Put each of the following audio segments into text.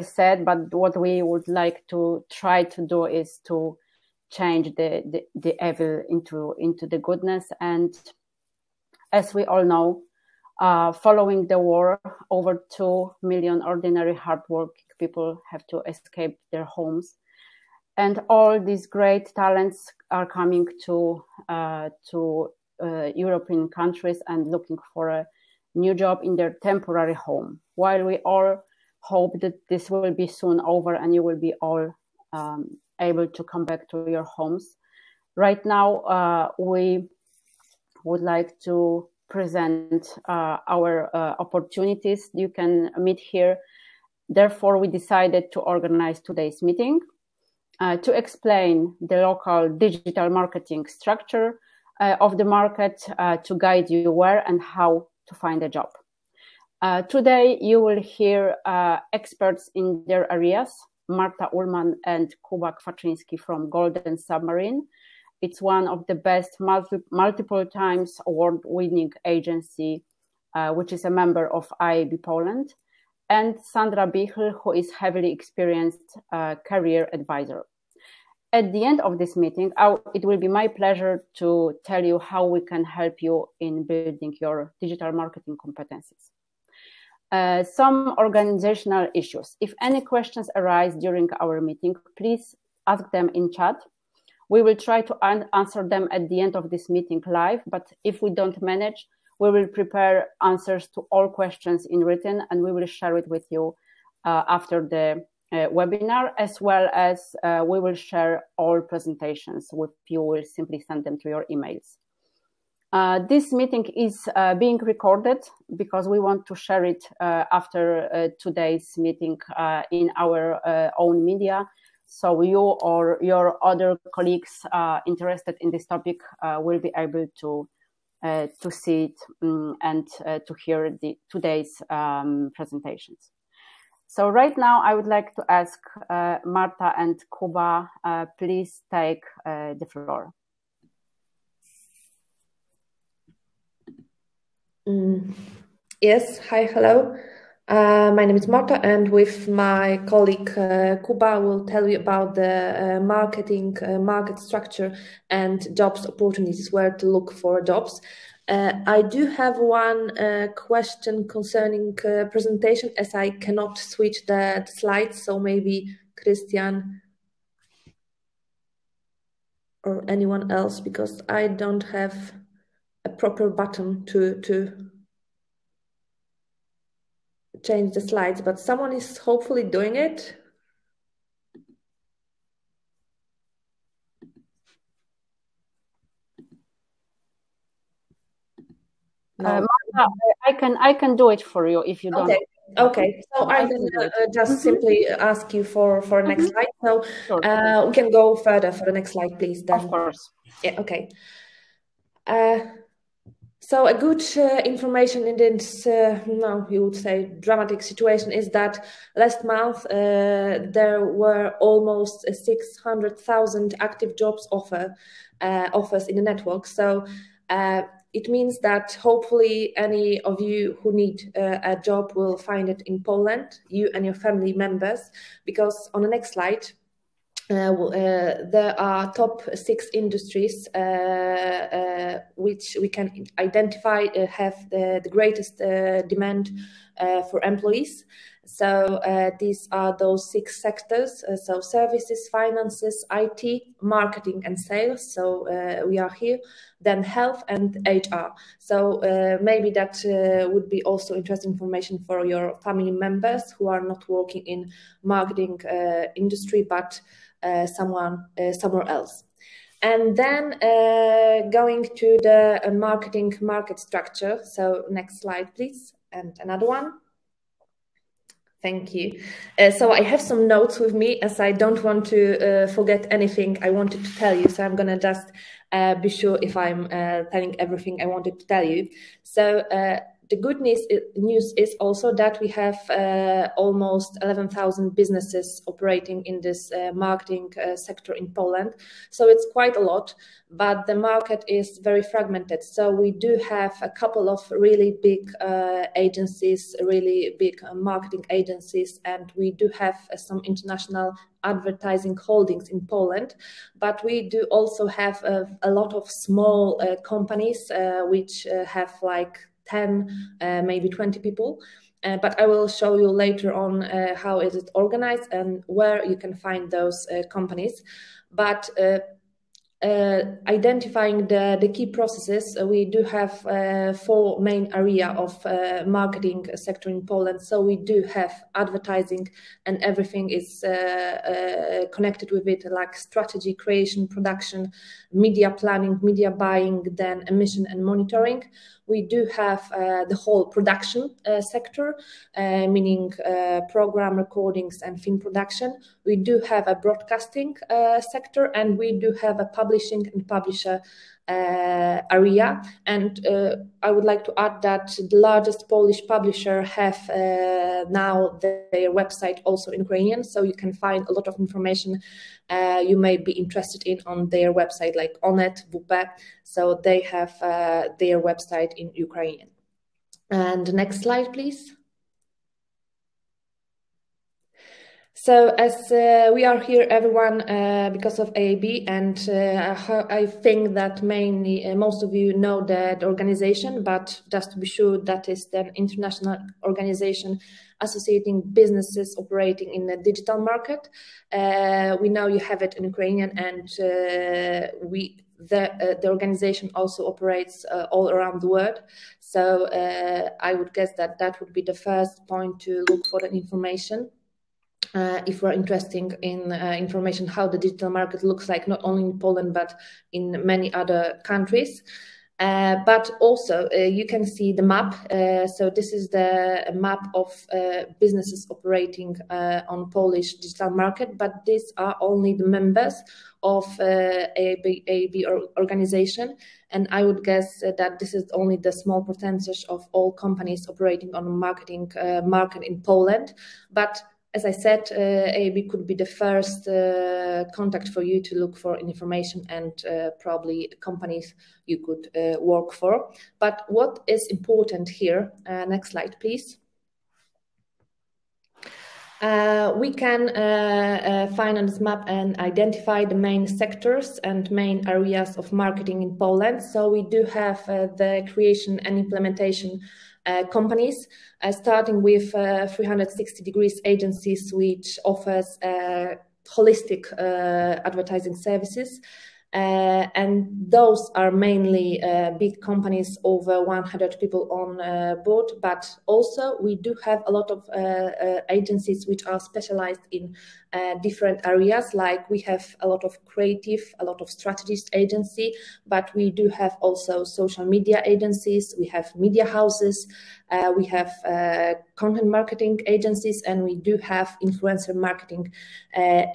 sad, but what we would like to try to do is to change the evil into the goodness. And as we all know, following the war, over 2 million ordinary hardworking people have to escape their homes. And all these great talents are coming to European countries and looking for a new job in their temporary home. While we all hope that this will be soon over and you will be all able to come back to your homes. Right now, we would like to present our opportunities you can meet here. Therefore, we decided to organize today's meeting to explain the local digital marketing structure of the market, to guide you where and how to find a job. Today, you will hear experts in their areas, Marta, Ulman, and Kwaczyński from GoldenSubmarine. It's one of the best multiple times award-winning agency, which is a member of IAB Poland, and Sandra Bichl, who is heavily experienced career advisor. At the end of this meeting, it will be my pleasure to tell you how we can help you in building your digital marketing competencies. Some organizational issues. If any questions arise during our meeting, please ask them in chat. We will try to answer them at the end of this meeting live, but if we don't manage, we will prepare answers to all questions in written and we will share it with you after the webinar, as well as we will share all presentations with you. We'll simply send them to your emails. This meeting is being recorded because we want to share it after today's meeting in our own media. So you or your other colleagues interested in this topic will be able to see it and to hear today's presentations. So right now, I would like to ask Marta and Kuba, please take the floor. Yes, hi, hello. My name is Marta, and with my colleague Kuba, will tell you about the market structure and jobs opportunities, where to look for jobs. I do have one question concerning presentation, as I cannot switch the slides, so maybe Christian or anyone else, because I don't have a proper button to change the slides, but someone is hopefully doing it. No. Marta, I can do it for you if you don't. Okay. So I'm gonna just simply ask you for next slide. So sure. We can go further for the next slide, please. Then. Of course. Yeah. Okay. So a good information in this, you would say, dramatic situation is that last month there were almost 600,000 active jobs offers in the network. So it means that hopefully any of you who need a job will find it in Poland, you and your family members, because on the next slide, there are top 6 industries which we can identify have the greatest demand for employees. So these are those 6 sectors, so services, finances, IT, marketing and sales, so we are here, then health and HR. So maybe that would be also interesting information for your family members who are not working in marketing industry, but somewhere else. And then going to the market structure. So next slide, please, and another one. Thank you. So I have some notes with me, as I don't want to forget anything I wanted to tell you. So I'm going to just be sure if I'm telling everything I wanted to tell you. So the good news is also that we have almost 11,000 businesses operating in this marketing sector in Poland. So it's quite a lot, but the market is very fragmented. So we do have a couple of really big agencies, really big marketing agencies, and we do have some international advertising holdings in Poland, but we do also have a lot of small companies which have like 10, maybe 20 people. But I will show you later on how is it organized and where you can find those companies. But identifying the key processes, we do have 4 main area of marketing sector in Poland. So we do have advertising, and everything is connected with it, like strategy, creation, production, media planning, media buying, then emission and monitoring. We do have the whole production sector, meaning program recordings and film production. We do have a broadcasting sector, and we do have a publishing and publisher area. And I would like to add that the largest Polish publisher have now their website also in Ukrainian, so you can find a lot of information you may be interested in on their website, like Onet, WP. So they have their website in Ukrainian. And the next slide, please. So as we are here, everyone, because of AAB, and I think that mainly most of you know the organization, but just to be sure, that is the international organization associating businesses operating in the digital market. We know you have it in Ukrainian, and the organization also operates all around the world. So I would guess that that would be the first point to look for the information. If we're interested in information how the digital market looks like, not only in Poland, but in many other countries. But also you can see the map. So this is the map of businesses operating on Polish digital market, but these are only the members of AAB organization. And I would guess that this is only the small percentage of all companies operating on the marketing market in Poland. But as I said, AAB could be the first contact for you to look for information and probably companies you could work for. But what is important here, next slide, please. We can find on this map and identify the main sectors and main areas of marketing in Poland. So we do have the creation and implementation companies, starting with 360 degrees agencies, which offers holistic advertising services. And those are mainly big companies, over 100 people on board, but also we do have a lot of agencies which are specialized in different areas. Like we have a lot of creative, a lot of strategist agency, but we do have also social media agencies, we have media houses, we have content marketing agencies, and we do have influencer marketing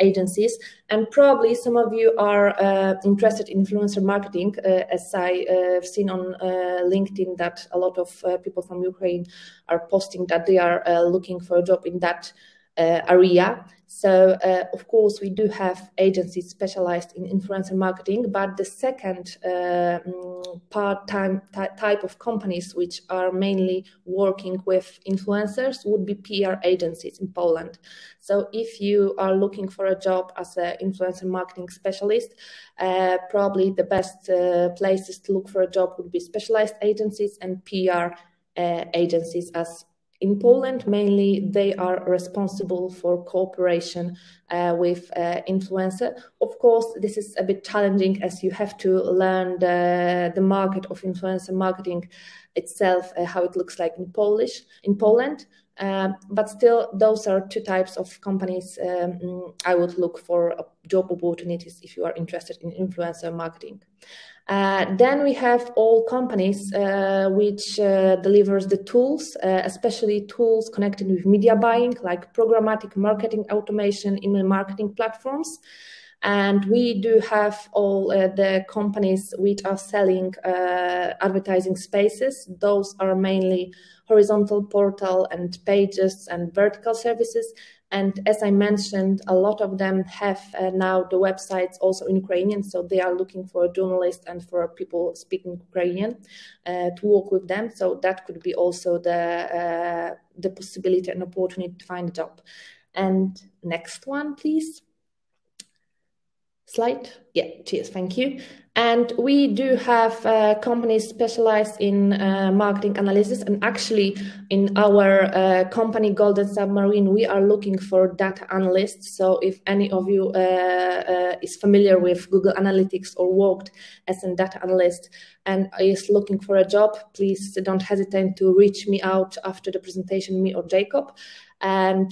agencies. And probably some of you are interested in influencer marketing, as I've seen on LinkedIn that a lot of people from Ukraine are posting that they are looking for a job in that area. So of course we do have agencies specialized in influencer marketing, but the second part-time type of companies which are mainly working with influencers would be PR agencies in Poland. So if you are looking for a job as an influencer marketing specialist, probably the best places to look for a job would be specialized agencies and PR agencies, as in Poland, mainly they are responsible for cooperation with influencer. Of course, this is a bit challenging as you have to learn the market of influencer marketing itself, how it looks like in Poland. But still, those are two types of companies I would look for job opportunities if you are interested in influencer marketing. Then we have all companies which delivers the tools, especially tools connected with media buying, like programmatic marketing automation, email marketing platforms. And we do have all the companies which are selling advertising spaces. Those are mainly horizontal portal and pages and vertical services. And as I mentioned, a lot of them have now the websites also in Ukrainian, so they are looking for a journalist and for people speaking Ukrainian to work with them. So that could be also the possibility and opportunity to find a job. And next one, please. Slide. Yeah, cheers, thank you. And we do have companies specialized in marketing analysis, and actually in our company GoldenSubmarine, we are looking for data analysts. So if any of you is familiar with Google Analytics or worked as a data analyst and is looking for a job, please don't hesitate to reach me out after the presentation, me or Jakub. And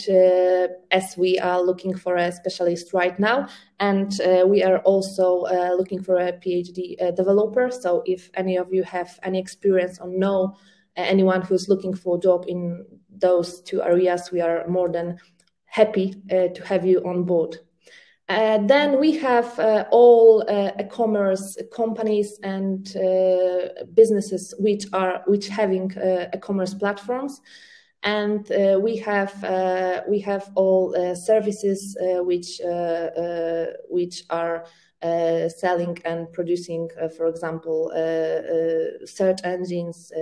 as we are looking for a specialist right now, and we are also looking for a PhD developer. So if any of you have any experience or know anyone who's looking for a job in those two areas, we are more than happy to have you on board. Then we have all e-commerce companies and businesses which having e-commerce platforms. And we have all services which are selling and producing, for example, search engines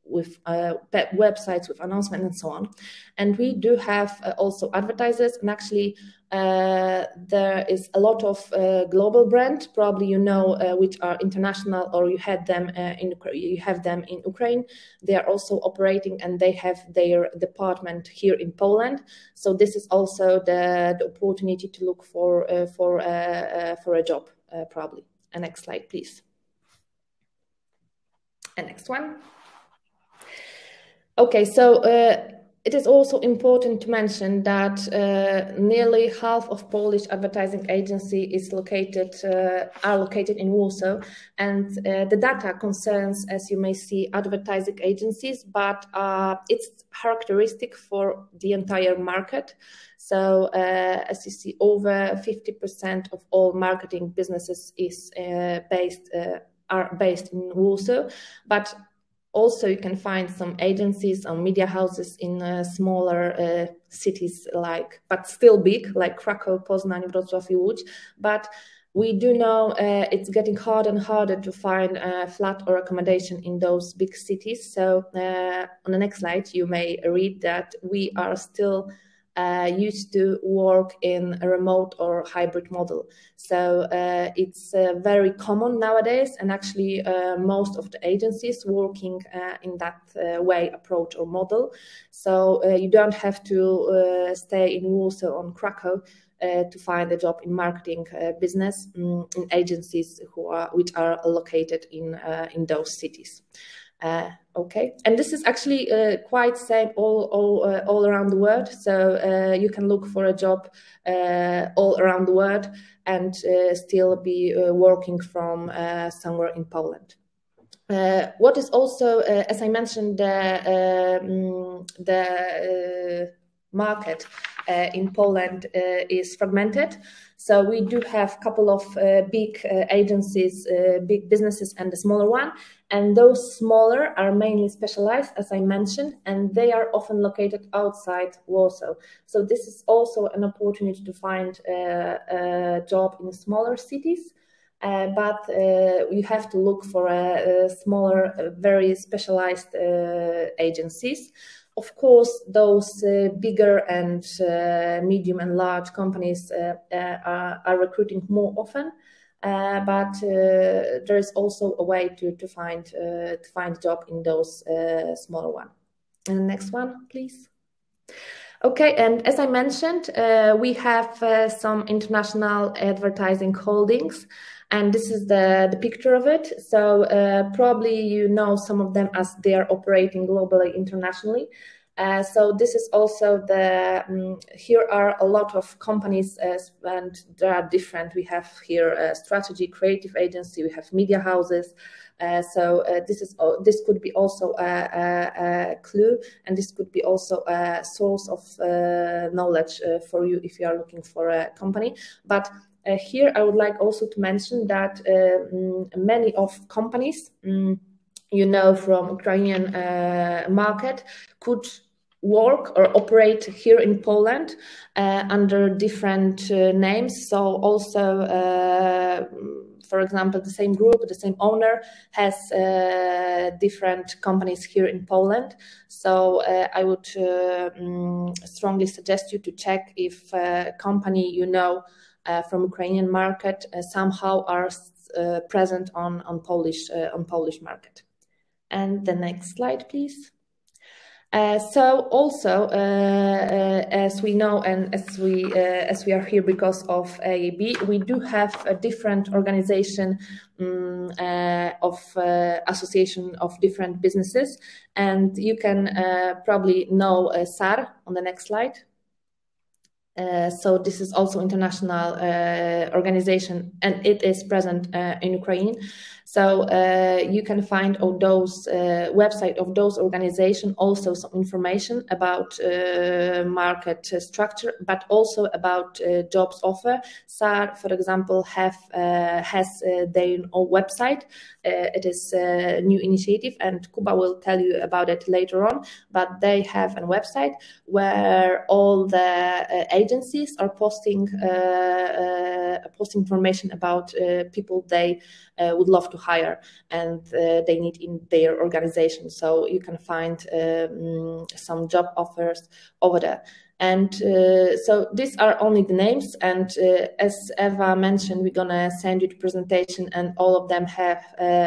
with websites with announcements and so on. And we do have also advertisers, and actually there is a lot of global brands, probably you know, which are international, or you have them in Ukraine. They are also operating, and they have their department here in Poland. So this is also the opportunity to look for a job, probably. And next slide, please. And next one. Okay, so it is also important to mention that nearly half of Polish advertising agency is are located in Warsaw, and the data concerns, as you may see, advertising agencies, but it's characteristic for the entire market. So as you see, over 50% of all marketing businesses are based in Warsaw, but also, you can find some agencies or media houses in smaller cities, but still big, like Krakow, Poznań, Wrocław, Łódź. But we do know it's getting harder and harder to find a flat or accommodation in those big cities. So on the next slide, you may read that we are still used to work in a remote or hybrid model. So it's very common nowadays, and actually most of the agencies working in that way, approach or model. So you don't have to stay in Warsaw or Krakow to find a job in marketing business in agencies which are located in those cities. Okay, and this is actually quite same all around the world. So you can look for a job all around the world and still be working from somewhere in Poland. What is also, as I mentioned, the market in Poland is fragmented. So we do have a couple of big agencies, big businesses, and the smaller one. And those smaller are mainly specialized, as I mentioned, and they are often located outside Warsaw. So this is also an opportunity to find a job in smaller cities. But you have to look for a smaller, very specialized agencies. Of course, those bigger and medium and large companies are recruiting more often, but there is also a way to find a job in those smaller ones. And the next one, please. Okay, and as I mentioned, we have some international advertising holdings, and this is the picture of it. So probably you know some of them as they are operating globally, internationally. So this is also the, here are a lot of companies and there are different. We have here a strategy, creative agency, we have media houses. So this could be also a clue, and this could be also a source of knowledge for you if you are looking for a company. But here I would like also to mention that many of companies, you know, from Ukrainian market could work or operate here in Poland under different names. So also, for example, the same group, the same owner has different companies here in Poland. So I would strongly suggest you to check if a company you know from Ukrainian market somehow are present on Polish market. And the next slide, please. So also, as we know, and as we are here because of AAB, we do have a different organization of association of different businesses, and you can probably know SAR on the next slide. So this is also international organization, and it is present in Ukraine. So you can find on those website of those organizations also some information about market structure, but also about jobs offer. SAR, for example, has their own website. It is a new initiative, and Kuba will tell you about it later on. But they have a website where all the agencies are posting information about people they would love to hire and they need in their organization. So you can find some job offers over there. And so these are only the names, and as Eva mentioned, we're gonna send you the presentation, and all of them have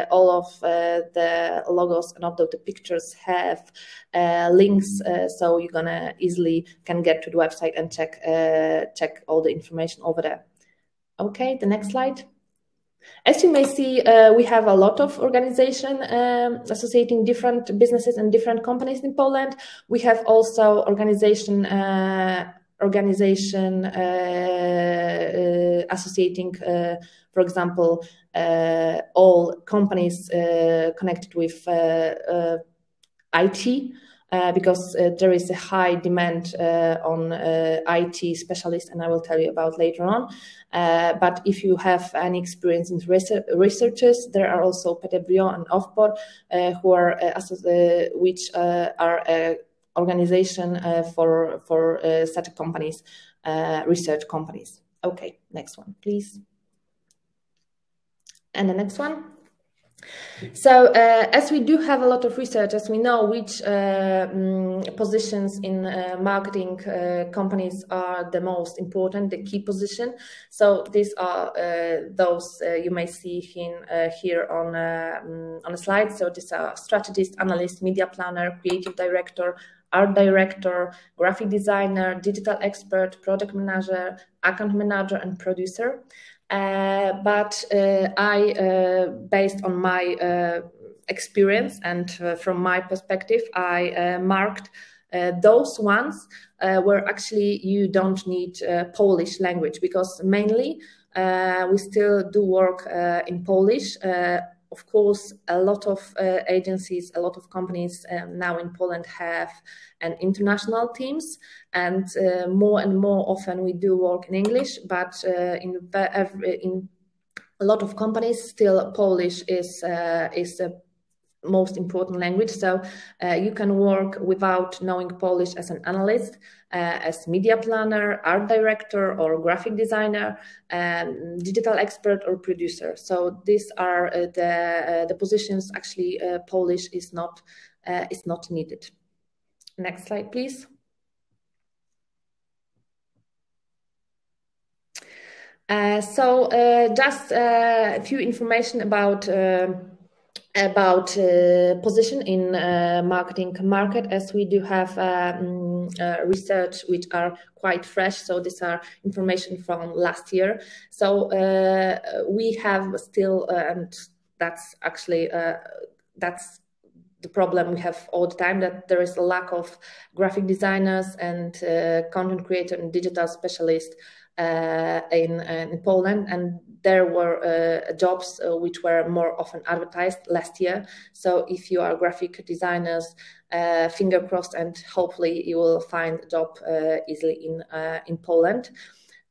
all of the logos and all of the pictures have links, so you're gonna easily can get to the website and check all the information over there. Okay, the next slide. As you may see, we have a lot of organization associating different businesses and different companies in Poland. We have also organization associating, for example, all companies connected with IT. Because there is a high demand on IT specialists, and I will tell you about later on. But if you have any experience in researchers, there are also Gdpr and Opach, who are which are an organization for such companies, research companies. Okay, next one, please. And the next one. So as we do have a lot of research, as we know which positions in marketing companies are the most important, the key position. So these are those you may see here on a slide. So these are strategist, analyst, media planner, creative director, art director, graphic designer, digital expert, product manager, account manager, and producer. But I, based on my experience and from my perspective, I marked those ones where actually you don't need Polish language, because mainly we still do work in Polish. Of course, a lot of agencies, a lot of companies now in Poland have an international teams, and more often we do work in English, but in a lot of companies still Polish is the most important language. So you can work without knowing Polish as an analyst, as media planner, art director, or graphic designer, digital expert, or producer. So these are the positions. Actually, Polish is not needed. Next slide, please. So just a few information about position in marketing market, as we do have research which are quite fresh. So these are information from last year. So we have still, and that's actually that's the problem we have all the time, that there is a lack of graphic designers and content creator and digital specialists in Poland, and there were jobs which were more often advertised last year. So if you are graphic designers, finger crossed, and hopefully you will find a job easily in Poland.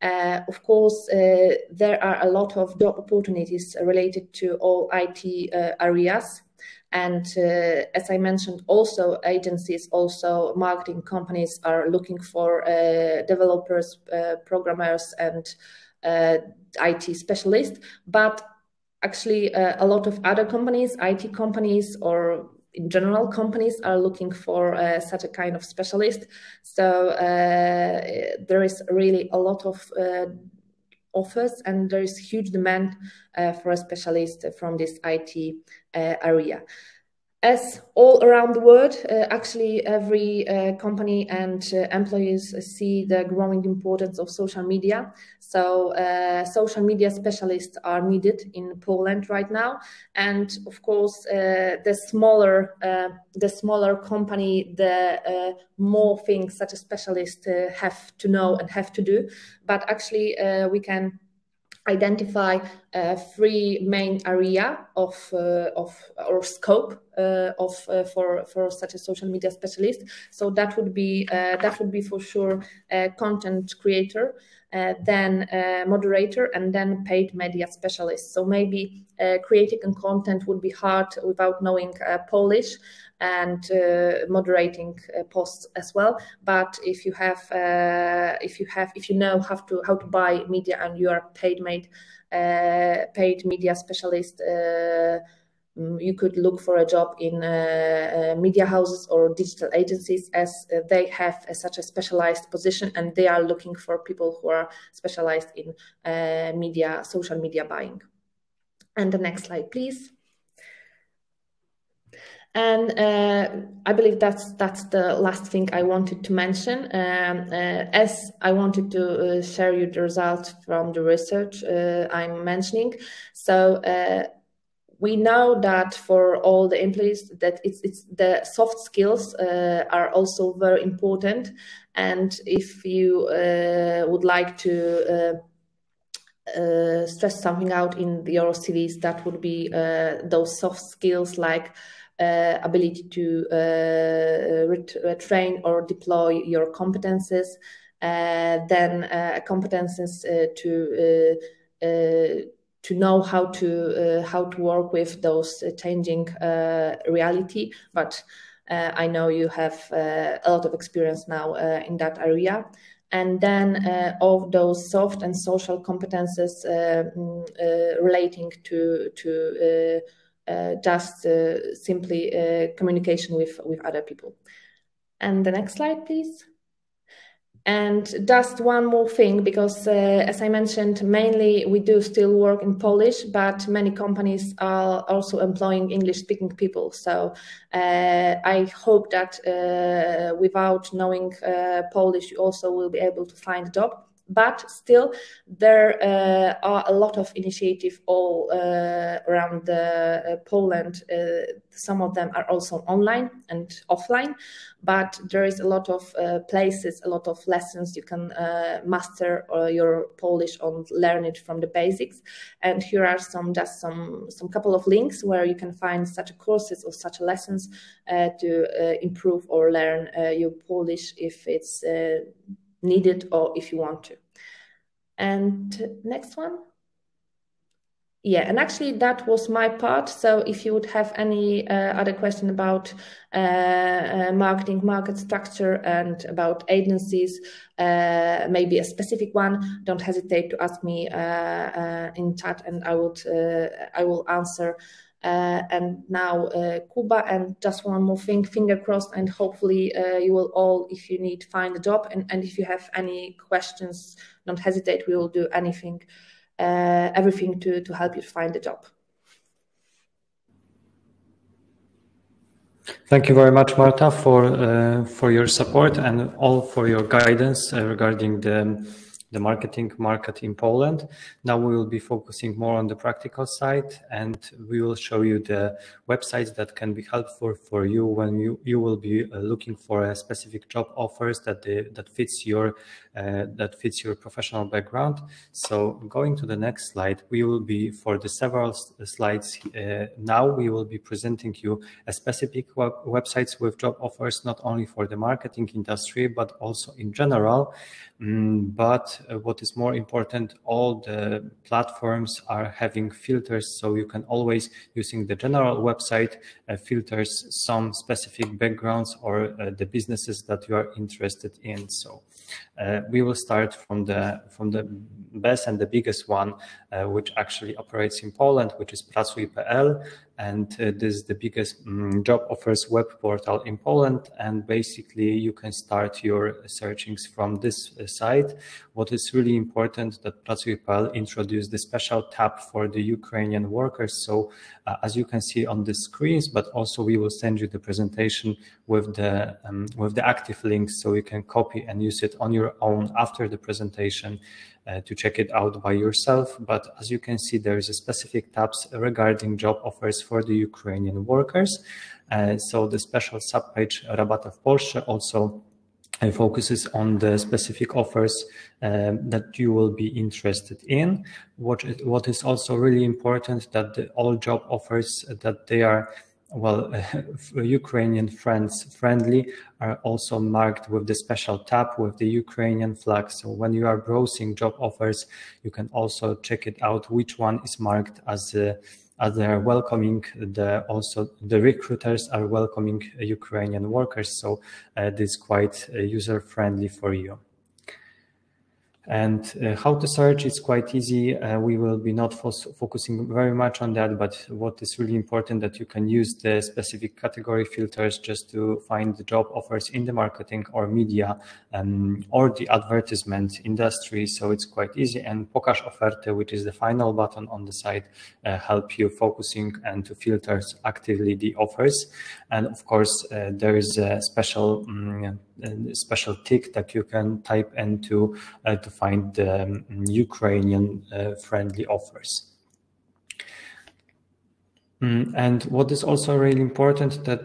Of course, there are a lot of job opportunities related to all IT areas. And as I mentioned, also agencies, also marketing companies are looking for developers, programmers, and IT specialists. But actually, a lot of other companies, IT companies, or in general companies are looking for such a kind of specialist. So there is really a lot of offers, and there is huge demand for a specialist from this IT area. As all around the world, actually every company and employees see the growing importance of social media. So social media specialists are needed in Poland right now. And of course, the smaller company, the more things such a specialist have to know and have to do. But actually, we can identify three main area of or scope for such a social media specialist. So that would be for sure a content creator, then moderator, and then paid media specialist. So maybe creating a content would be hard without knowing Polish, and moderating posts as well. But if you know how to buy media, and you are paid media specialist, you could look for a job in media houses or digital agencies, as they have such a specialized position, and they are looking for people who are specialized in social media buying. And the next slide, please. And I believe that's the last thing I wanted to mention, as I wanted to share you the results from the research I'm mentioning. So we know that for all the employees, that it's the soft skills are also very important. And if you would like to stress something out in your CVs, that would be those soft skills, like ability to train or deploy your competences, then competences to know how to work with those changing reality. But I know you have a lot of experience now in that area. And then of those soft and social competences relating to just simply communication with other people. And the next slide, please. And just one more thing, because as I mentioned, mainly we do still work in Polish, but many companies are also employing English-speaking people. So I hope that without knowing Polish, you also will be able to find a job. But still, there are a lot of initiatives all around Poland. Some of them are also online and offline, but there is a lot of places, a lot of lessons you can master your Polish or learn it from the basics. And here are some couple of links where you can find such courses or such lessons to improve or learn your Polish if it's needed or if you want to. And next one. Yeah, and actually that was my part. So if you would have any other question about marketing, market structure, and about agencies, maybe a specific one, don't hesitate to ask me in chat, and I will answer. And now Kuba, and just one more thing, finger crossed, and hopefully you will all, if you need, find a job, and if you have any questions, don't hesitate, we will do everything to help you find a job. Thank you very much, Marta, for your support and all for your guidance regarding the the marketing market in Poland. Now we will be focusing more on the practical side, and we will show you the websites that can be helpful for you when you will be looking for a specific job offers that fits your professional background. So going to the next slide, we will be, for the several slides now, we will be presenting you a specific websites with job offers, not only for the marketing industry, but also in general. But what is more important, all the platforms are having filters, so you can always, using the general website, filters some specific backgrounds or the businesses that you are interested in. So we will start from the best and the biggest one, which actually operates in Poland, which is Pracuj.pl. And this is the biggest job offers web portal in Poland. And basically you can start your searchings from this site. What is really important that Pracuj.pl introduced the special tab for the Ukrainian workers. So as you can see on the screens, but also we will send you the presentation with the active links, so you can copy and use it on your own after the presentation to check it out by yourself. But as you can see, there is a specific tabs regarding job offers for the Ukrainian workers. So the special subpage Rabata w Polsce also focuses on the specific offers that you will be interested in. What is also really important, that all job offers that they are Ukrainian friendly are also marked with the special tab with the Ukrainian flag. So when you are browsing job offers, you can also check it out which one is marked as they are welcoming. The recruiters are welcoming Ukrainian workers. So this is quite user friendly for you. And how to search is quite easy. We will be not focusing very much on that, but what is really important, that you can use the specific category filters just to find the job offers in the marketing or media or the advertisement industry. So it's quite easy. And Pokaż oferty, which is the final button on the site, help you focusing and to filter actively the offers. And of course, there is a special tick that you can type into to find the Ukrainian friendly offers. And what is also really important, that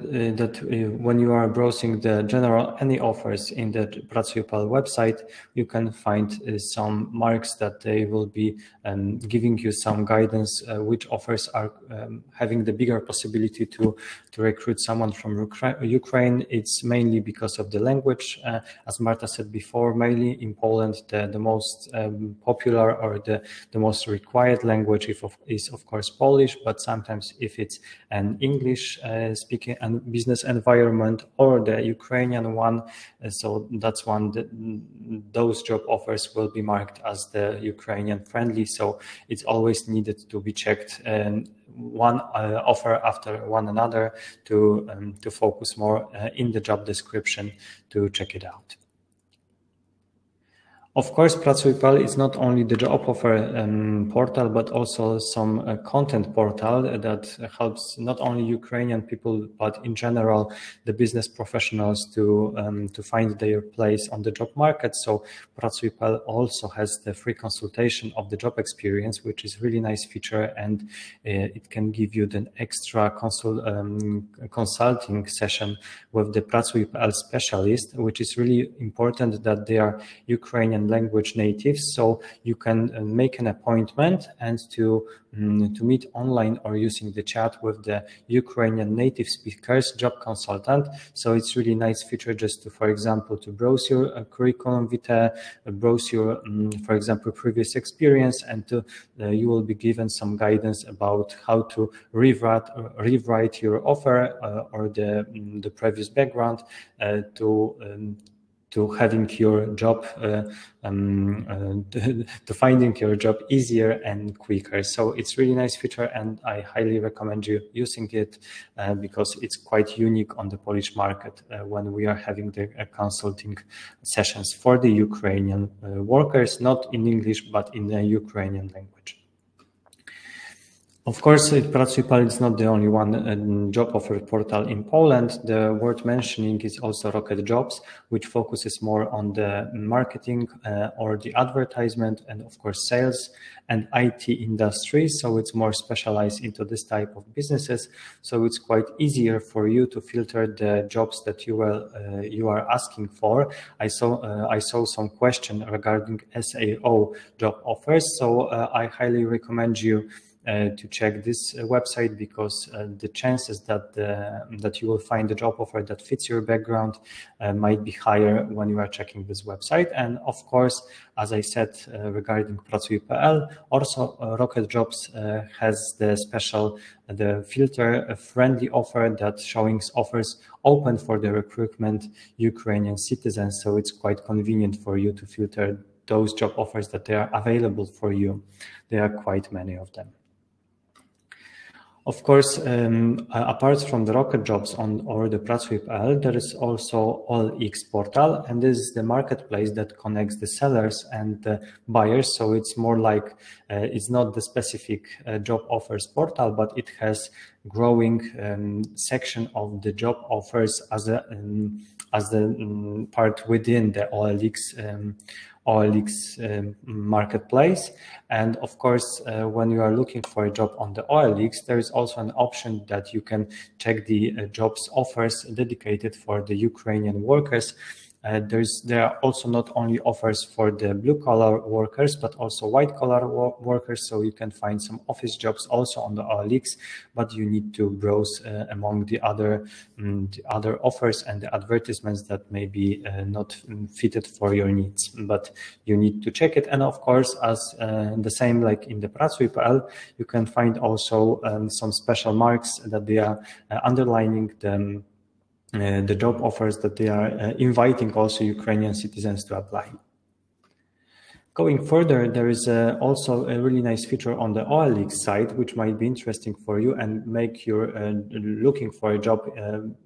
when you are browsing the general any offers in the Pracuj.pl website, you can find some marks that they will be giving you some guidance which offers are having the bigger possibility to recruit someone from Ukraine. It's mainly because of the language, as Marta said before. Mainly in Poland, the most popular or the most required language is of course Polish, but sometimes if it's an English speaking and business environment or the Ukrainian one, so that's one that those job offers will be marked as the Ukrainian friendly. So it's always needed to be checked one offer after one another to focus more in the job description to check it out. Of course, Pracuj.pl is not only the job offer portal, but also some content portal that helps not only Ukrainian people, but in general the business professionals to find their place on the job market. So Pracuj.pl also has the free consultation of the job experience, which is really nice feature, and it can give you the extra consulting session with the Pracuj.pl specialist, which is really important that they are Ukrainian language natives, so you can make an appointment and to meet online or using the chat with the Ukrainian native speakers job consultant. So it's really nice feature just to, for example, to browse your curriculum vitae, browse your, for example, previous experience, and you will be given some guidance about how to rewrite your offer or the previous background to having your job, to finding your job easier and quicker. So it's really nice feature, and I highly recommend you using it because it's quite unique on the Polish market when we are having the consulting sessions for the Ukrainian workers, not in English, but in the Ukrainian language. Of course, Pracuj.pl is not the only one job offer portal in Poland. The worth mentioning is also Rocket Jobs, which focuses more on the marketing or the advertisement and of course sales and IT industry. So it's more specialized into this type of businesses. So it's quite easier for you to filter the jobs that you are asking for. I saw some question regarding SAO job offers. So I highly recommend you to check this website, because the chances that you will find a job offer that fits your background might be higher when you are checking this website. And of course, as I said regarding Pracuj.pl, also Rocket Jobs has the filter friendly offer that showing offers open for the recruitment Ukrainian citizens. So it's quite convenient for you to filter those job offers that they are available for you. There are quite many of them. Of course, apart from the Rocket Jobs or the Pracuj.pl, there is also OLX portal, and this is the marketplace that connects the sellers and the buyers. So it's more like it's not the specific job offers portal, but it has growing section of the job offers as the part within the OLX marketplace. And of course, when you are looking for a job on the OLX, there is also an option that you can check the jobs offers dedicated for the Ukrainian workers. There are also not only offers for the blue-collar workers, but also white-collar workers. So you can find some office jobs also on the OLX, but you need to browse among the other offers and the advertisements that may be not fitted for your needs. But you need to check it. And of course, as the same like in the Pracuj.pl, you can find also some special marks that they are underlining the job offers that they are inviting also Ukrainian citizens to apply. Going further, there is also a really nice feature on the OLX site, which might be interesting for you and make your looking for a job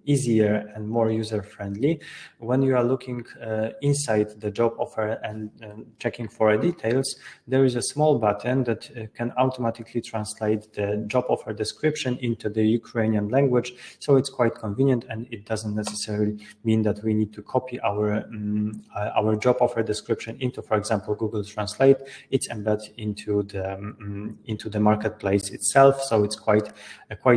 easier and more user-friendly. When you are looking inside the job offer and checking for details, there is a small button that can automatically translate the job offer description into the Ukrainian language. So it's quite convenient, and it doesn't necessarily mean that we need to copy our job offer description into, for example, Google Translate. It's embedded into the marketplace itself, so it's quite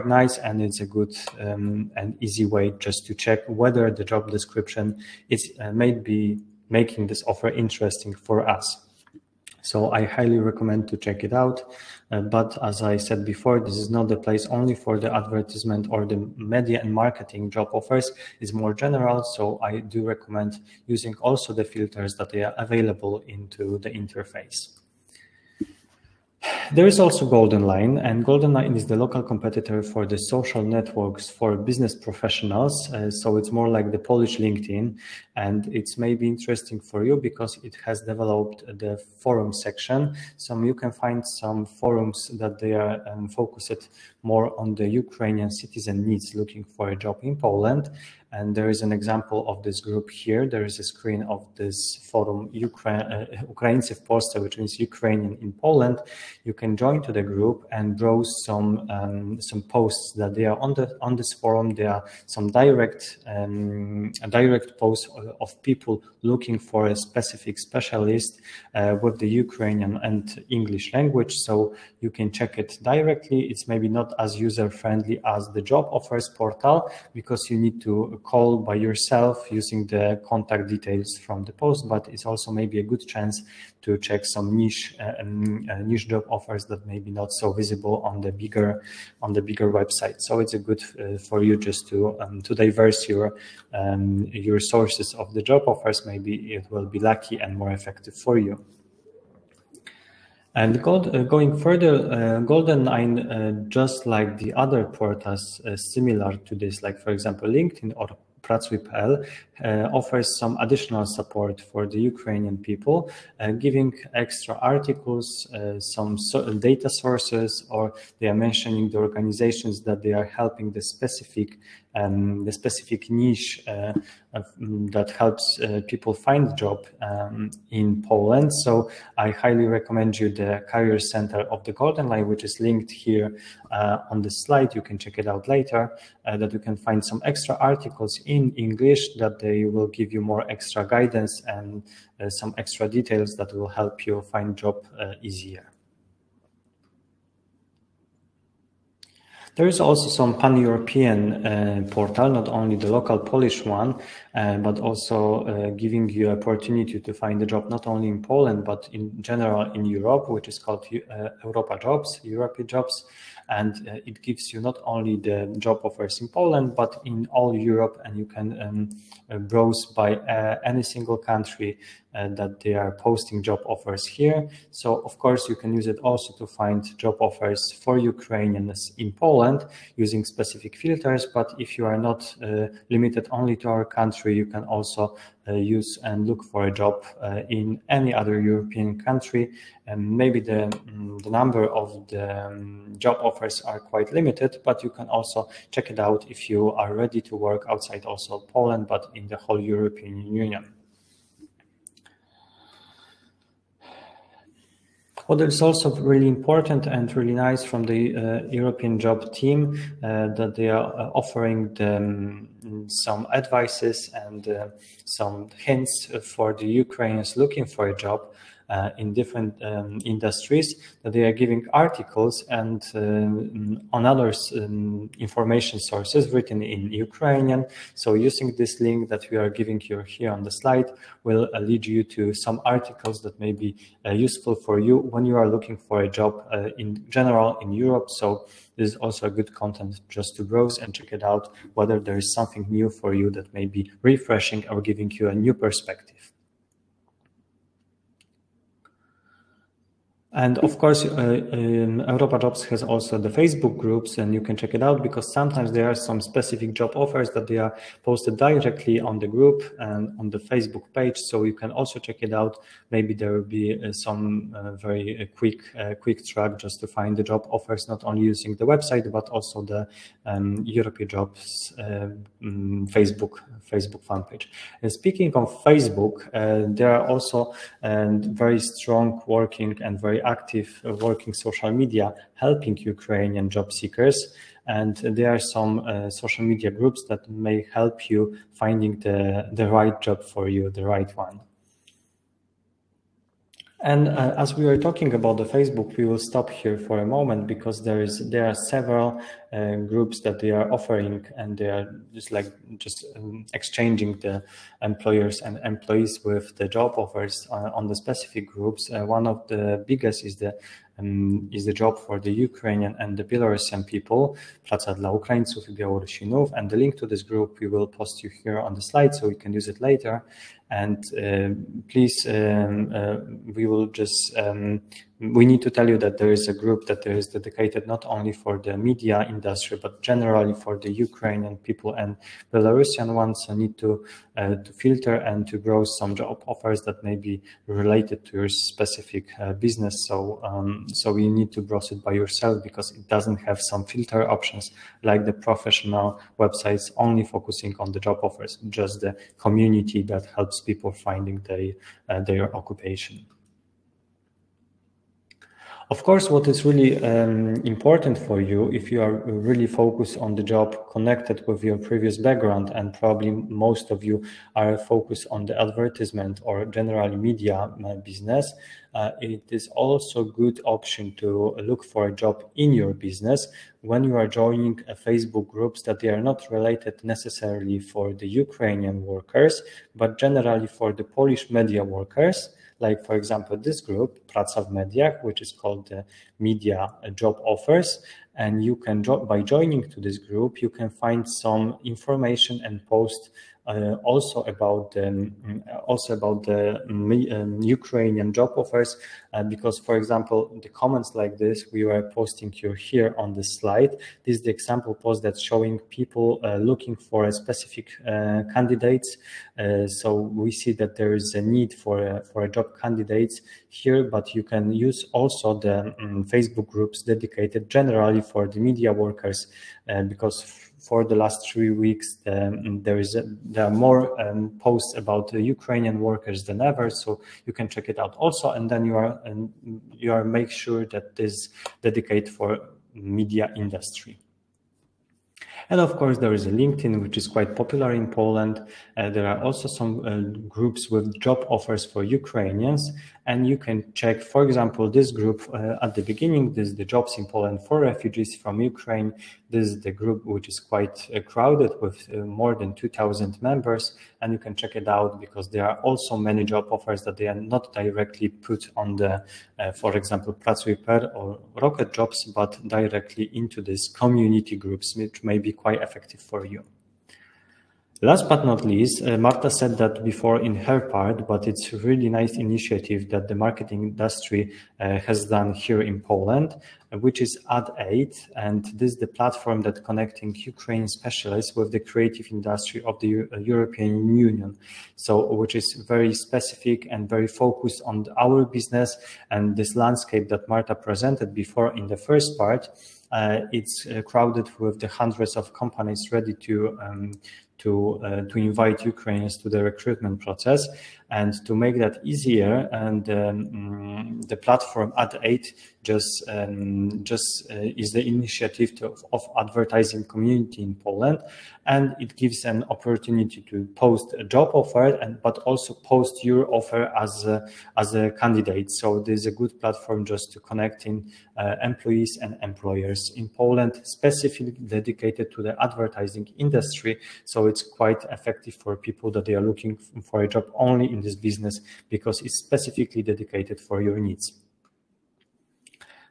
nice, and it's a good and easy way just to check whether the job description is maybe making this offer interesting for us. So I highly recommend to check it out. But as I said before, this is not the place only for the advertisement or the media and marketing job offers. It's more general. So I do recommend using also the filters that they are available into the interface. There is also GoldenLine, and GoldenLine is the local competitor for the social networks for business professionals. So it's more like the Polish LinkedIn, and it's maybe interesting for you because it has developed the forum section. So you can find some forums that they are focused more on the Ukrainian citizen needs looking for a job in Poland. And there is an example of this group here. There is a screen of this forum, Ukraińcy w Polsce, which means Ukrainian in Poland. You can join to the group and browse some posts that they are on this forum. There are some direct posts of people looking for a specific specialist with the Ukrainian and English language. So you can check it directly. It's maybe not as user-friendly as the job offers portal, because you need to call by yourself using the contact details from the post, but it's also maybe a good chance to check some niche job offers that may be not so visible on the bigger website. So it's a good for you just to diverse your sources of the job offers. Maybe it will be lucky and more effective for you. And going further, GoldenLine, just like the other portals similar to this, like for example LinkedIn or Pracuj.pl, offers some additional support for the Ukrainian people, giving extra articles, some data sources, or they are mentioning the organizations that they are helping the specific the specific niche that helps people find job in Poland. So I highly recommend you the Career Center of the Golden Line, which is linked here on the slide. You can check it out later, that you can find some extra articles in English that they will give you more extra guidance and some extra details that will help you find job easier. There is also some pan-European portal, not only the local Polish one, but also giving you opportunity to find a job not only in Poland, but in general in Europe, which is called Europa Jobs, Europe Jobs. And it gives you not only the job offers in Poland, but in all Europe, and you can browse by any single country that they are posting job offers here. So of course you can use it also to find job offers for Ukrainians in Poland using specific filters. But if you are not limited only to our country, you can also use and look for a job in any other European country. And maybe the number of the job offers are quite limited, but you can also check it out if you are ready to work outside also Poland, but in the whole European Union. What is also really important and really nice from the European job team, that they are offering some advices and some hints for the Ukrainians looking for a job in different industries, that they are giving articles and on other information sources written in Ukrainian. So using this link that we are giving you here on the slide will lead you to some articles that may be useful for you when you are looking for a job in general in Europe. So this is also a good content just to browse and check it out, whether there is something new for you that may be refreshing or giving you a new perspective. And of course, Europa Jobs has also the Facebook groups, and you can check it out because sometimes there are some specific job offers that they are posted directly on the group and on the Facebook page. So you can also check it out. Maybe there will be some very quick track just to find the job offers, not only using the website, but also the Europa Jobs Facebook fan page. And speaking of Facebook, there are also very strong working and very active working social media helping Ukrainian job seekers, and there are some social media groups that may help you finding the right job for you, the right one. And as we were talking about the Facebook, we will stop here for a moment because there are several groups that they are offering, and they are just exchanging the employers and employees with the job offers on the specific groups. One of the biggest is the job for the Ukrainian and the Belarusian people, Praca dla Ukraińców i Białorusinów, and the link to this group we will post you here on the slide so you can use it later. And please, we need to tell you that there is a group that there is dedicated not only for the media industry, but generally for the Ukrainian people and Belarusian ones. So need to filter and to browse some job offers that may be related to your specific business. So you need to browse it by yourself because it doesn't have some filter options like the professional websites only focusing on the job offers, just the community that helps people finding their occupation. Of course, what is really important for you, if you are really focused on the job connected with your previous background, and probably most of you are focused on the advertisement or generally media business, it is also a good option to look for a job in your business when you are joining Facebook groups that they are not related necessarily for the Ukrainian workers, but generally for the Polish media workers. Like, for example, this group, Praca w Mediach, which is called the Media Job Offers. And you can, by joining to this group, you can find some information and post also about the Ukrainian job offers, because, for example, the comments like this we were posting here on this slide. This is the example post that's showing people looking for a specific candidates. So we see that there is a need for a job candidates here, but you can use also the Facebook groups dedicated generally for the media workers, because for the last 3 weeks, there are more posts about the Ukrainian workers than ever, so you can check it out also. And then you are make sure that this dedicated for media industry. And of course, there is a LinkedIn, which is quite popular in Poland. There are also some groups with job offers for Ukrainians. And you can check, for example, this group at the beginning. This is the jobs in Poland for refugees from Ukraine. This is the group which is quite crowded with more than 2,000 members. And you can check it out because there are also many job offers that they are not directly put on the, for example, Pracuj.pl or Rocket Jobs, but directly into these community groups, which may be quite effective for you. Last but not least, Marta said that before in her part, but it's a really nice initiative that the marketing industry has done here in Poland, which is Ad8. And this is the platform that connecting Ukrainian specialists with the creative industry of the European Union. So, which is very specific and very focused on our business and this landscape that Marta presented before in the first part. It's crowded with the hundreds of companies ready to invite Ukrainians to the recruitment process. And to make that easier, and the platform Ad8 just is the initiative of advertising community in Poland, and it gives an opportunity to post a job offer, but also post your offer as a candidate. So this is a good platform just to connecting employees and employers in Poland, specifically dedicated to the advertising industry. So it's quite effective for people that they are looking for a job only in this business because it's specifically dedicated for your needs.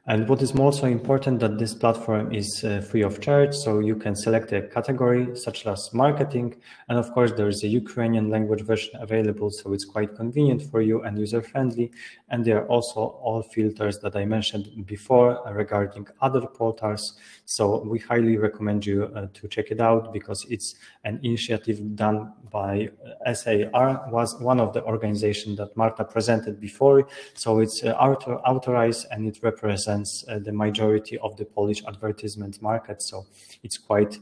And what is also important that this platform is free of charge, so you can select a category such as marketing, and of course there is a Ukrainian language version available, so it's quite convenient for you and user-friendly. And there are also all filters that I mentioned before regarding other portals, so we highly recommend you to check it out because it's an initiative done by SAR, was one of the organizations that Marta presented before, so it's authorized and it represents the majority of the Polish advertisement market, so it's quite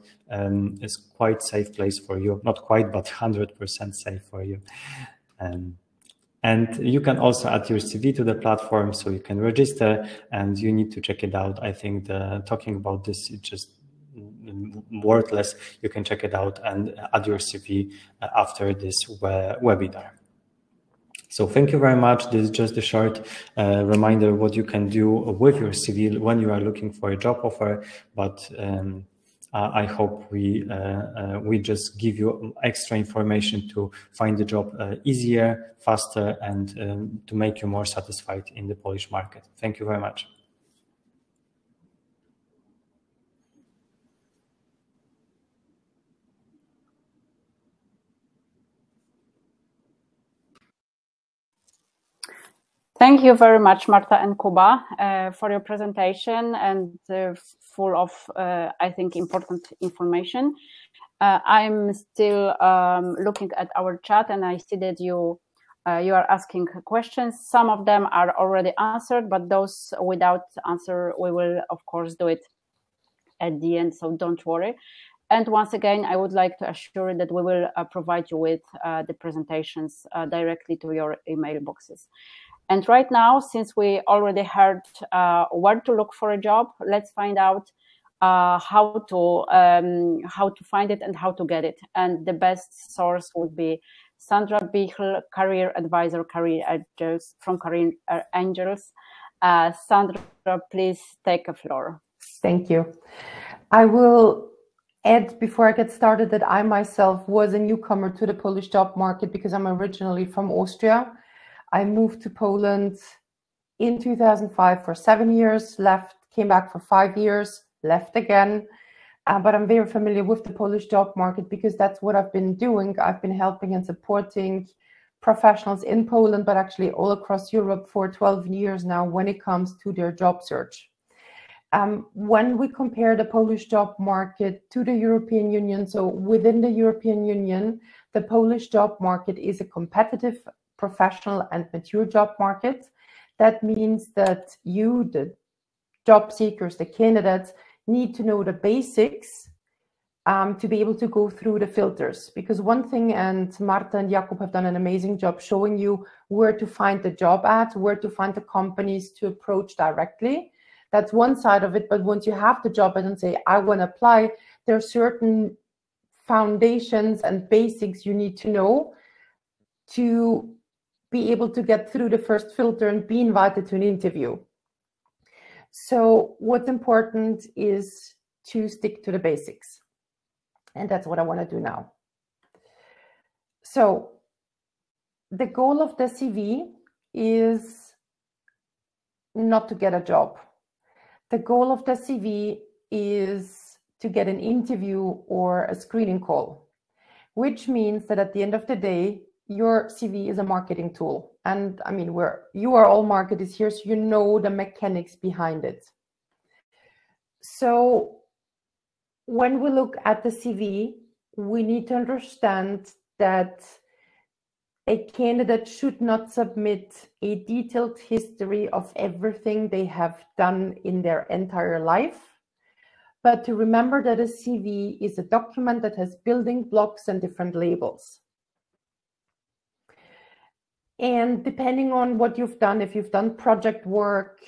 safe place for you. Not quite, but 100% safe for you. And you can also add your CV to the platform, so you can register, and you need to check it out. I think talking about this is just worthless. You can check it out and add your CV after this webinar. So thank you very much. This is just a short reminder what you can do with your CV when you are looking for a job offer. But I hope we just give you extra information to find the job easier, faster, and to make you more satisfied in the Polish market. Thank you very much. Thank you very much, Marta and Kuba, for your presentation and full of, I think, important information. I'm still looking at our chat, and I see that you are asking questions. Some of them are already answered, but those without answer, we will, of course, do it at the end, so don't worry. And once again, I would like to assure you that we will provide you with the presentations directly to your email boxes. And right now, since we already heard where to look for a job, let's find out how to find it and how to get it. And the best source would be Sandra Bichl, Career Advisor, Career Angels from Career Angels. Sandra, please take the floor. Thank you. I will add before I get started that I myself was a newcomer to the Polish job market because I'm originally from Austria. I moved to Poland in 2005 for 7 years, left, came back for 5 years, left again. But I'm very familiar with the Polish job market because that's what I've been doing. I've been helping and supporting professionals in Poland, but actually all across Europe for 12 years now when it comes to their job search. When we compare the Polish job market to the European Union, so within the European Union, the Polish job market is a competitive, professional and mature job market. That means that you, the job seekers, the candidates, need to know the basics to be able to go through the filters. Because one thing, and Marta and Jakub have done an amazing job showing you where to find the job ads, where to find the companies to approach directly. That's one side of it. But once you have the job ad and say, I want to apply, there are certain foundations and basics you need to know to be able to get through the first filter and be invited to an interview. So what's important is to stick to the basics. And that's what I want to do now. So the goal of the CV is not to get a job. The goal of the CV is to get an interview or a screening call, which means that at the end of the day, your CV is a marketing tool. And I mean, you are all marketers here, so you know the mechanics behind it. So when we look at the CV, we need to understand that a candidate should not submit a detailed history of everything they have done in their entire life, but to remember that a CV is a document that has building blocks and different labels. And depending on what you've done, if you've done project work,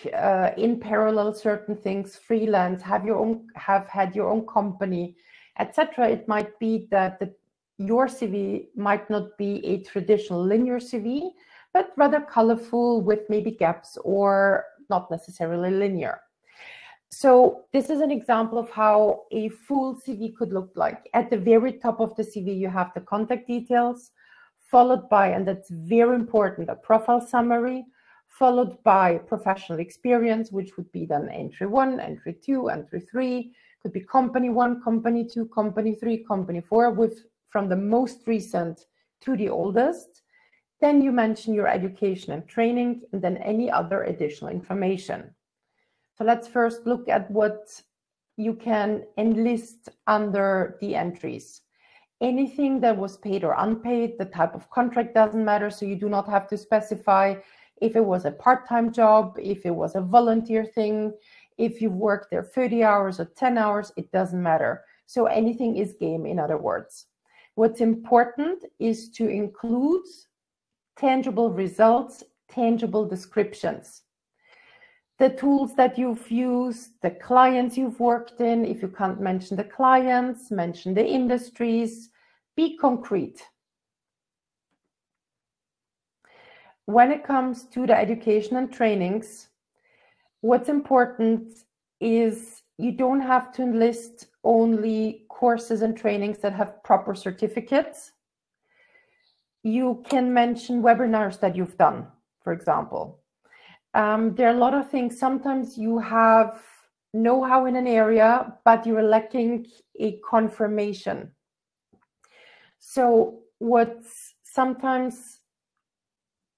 in parallel certain things, freelance, have had your own company, etc., it might be that your CV might not be a traditional linear CV, but rather colorful with maybe gaps or not necessarily linear. So this is an example of how a full CV could look like. At the very top of the CV, you have the contact details, followed by, and that's very important, a profile summary, followed by professional experience, which would be then entry 1, entry 2, entry 3, could be company 1, company 2, company 3, company 4, with from the most recent to the oldest. Then you mention your education and training, and then any other additional information. So let's first look at what you can enlist under the entries. Anything that was paid or unpaid, the type of contract doesn't matter, so you do not have to specify if it was a part-time job, if it was a volunteer thing, if you've worked there 30 hours or 10 hours, it doesn't matter. So anything is game, in other words. What's important is to include tangible results, tangible descriptions. The tools that you've used, the clients you've worked in. If you can't mention the clients, mention the industries. Be concrete. When it comes to the education and trainings, what's important is you don't have to enlist only courses and trainings that have proper certificates. You can mention webinars that you've done, for example. There are a lot of things. Sometimes you have know-how in an area, but you're lacking a confirmation. So what's sometimes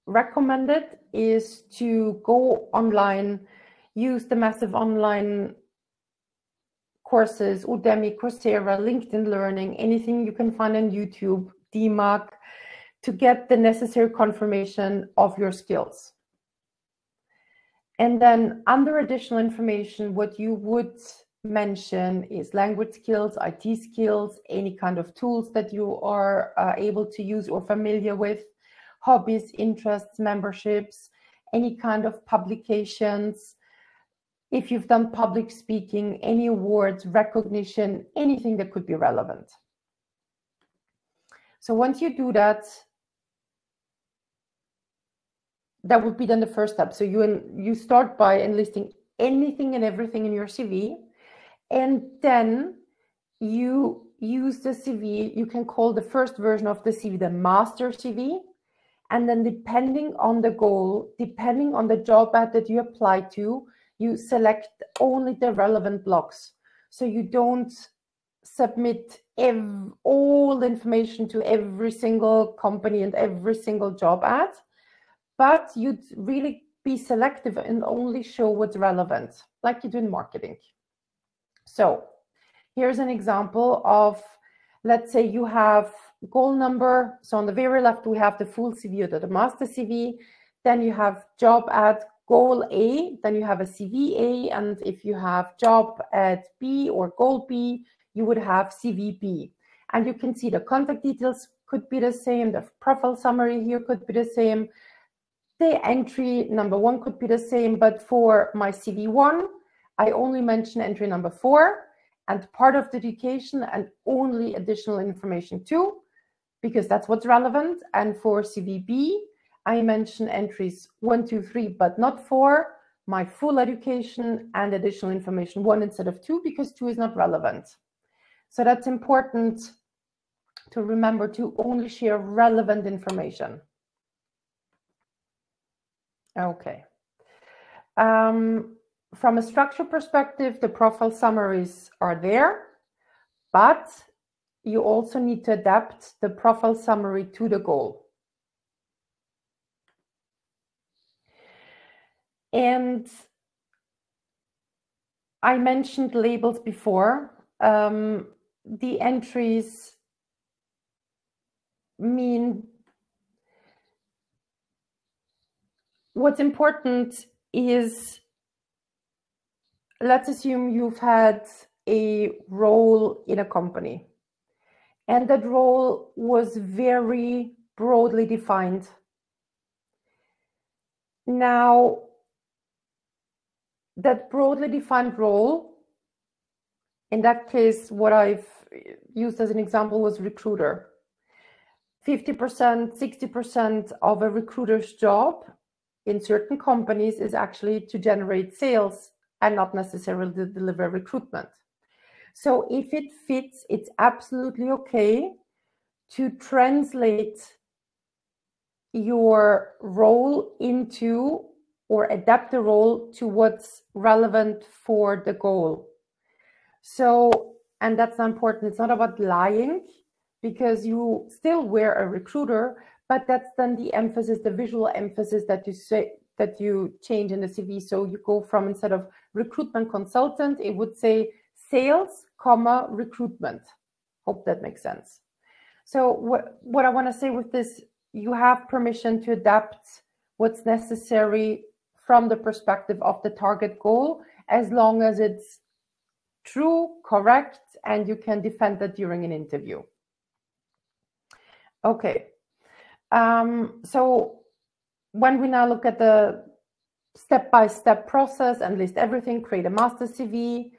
recommended is to go online, use the massive online courses, Udemy, Coursera, LinkedIn Learning, anything you can find on YouTube, DIMAQ, to get the necessary confirmation of your skills. And then under additional information, what you would mention is language skills, IT skills, any kind of tools that you are able to use or familiar with, hobbies, interests, memberships, any kind of publications. If you've done public speaking, any awards, recognition, anything that could be relevant. So once you do that, that would be then the first step. So you start by enlisting anything and everything in your CV, and then you use the CV. You can call the first version of the CV the master CV, and then depending on the goal, depending on the job ad that you apply to, you select only the relevant blocks. So you don't submit all the information to every single company and every single job ad, but you'd really be selective and only show what's relevant, like you do in marketing. So here's an example of, let's say you have goal number. So on the very left, we have the full CV or the master CV. Then you have job ad goal A, then you have a CV A, and if you have job ad B or goal B, you would have CVB. And you can see the contact details could be the same, the profile summary here could be the same, the entry number 1 could be the same, but for my CV1, I only mention entry number 4 and part of the education and only additional information 2, because that's what's relevant. And for CVB, I mention entries 1, 2, 3, but not 4, my full education and additional information 1 instead of 2, because 2 is not relevant. So that's important to remember, to only share relevant information. Okay. From a structure perspective, the profile summaries are there, but you also need to adapt the profile summary to the goal. And I mentioned labels before. The entries mean what's important is, let's assume you've had a role in a company and that role was very broadly defined. Now, that broadly defined role, in that case, what I've used as an example was recruiter. 50%, 60% of a recruiter's job in certain companies is actually to generate sales and not necessarily to deliver recruitment. So if it fits, it's absolutely okay to translate your role into, or adapt the role to what's relevant for the goal. So, and that's important. It's not about lying, because you still wear a recruiter, but that's then the emphasis, the visual emphasis that you say, that you change in the CV. So you go from, instead of recruitment consultant, it would say sales, comma, recruitment. Hope that makes sense. So what I want to say with this, you have permission to adapt what's necessary from the perspective of the target goal, as long as it's true, correct, and you can defend that during an interview. Okay. So when we now look at the step-by-step process and list everything, create a master CV,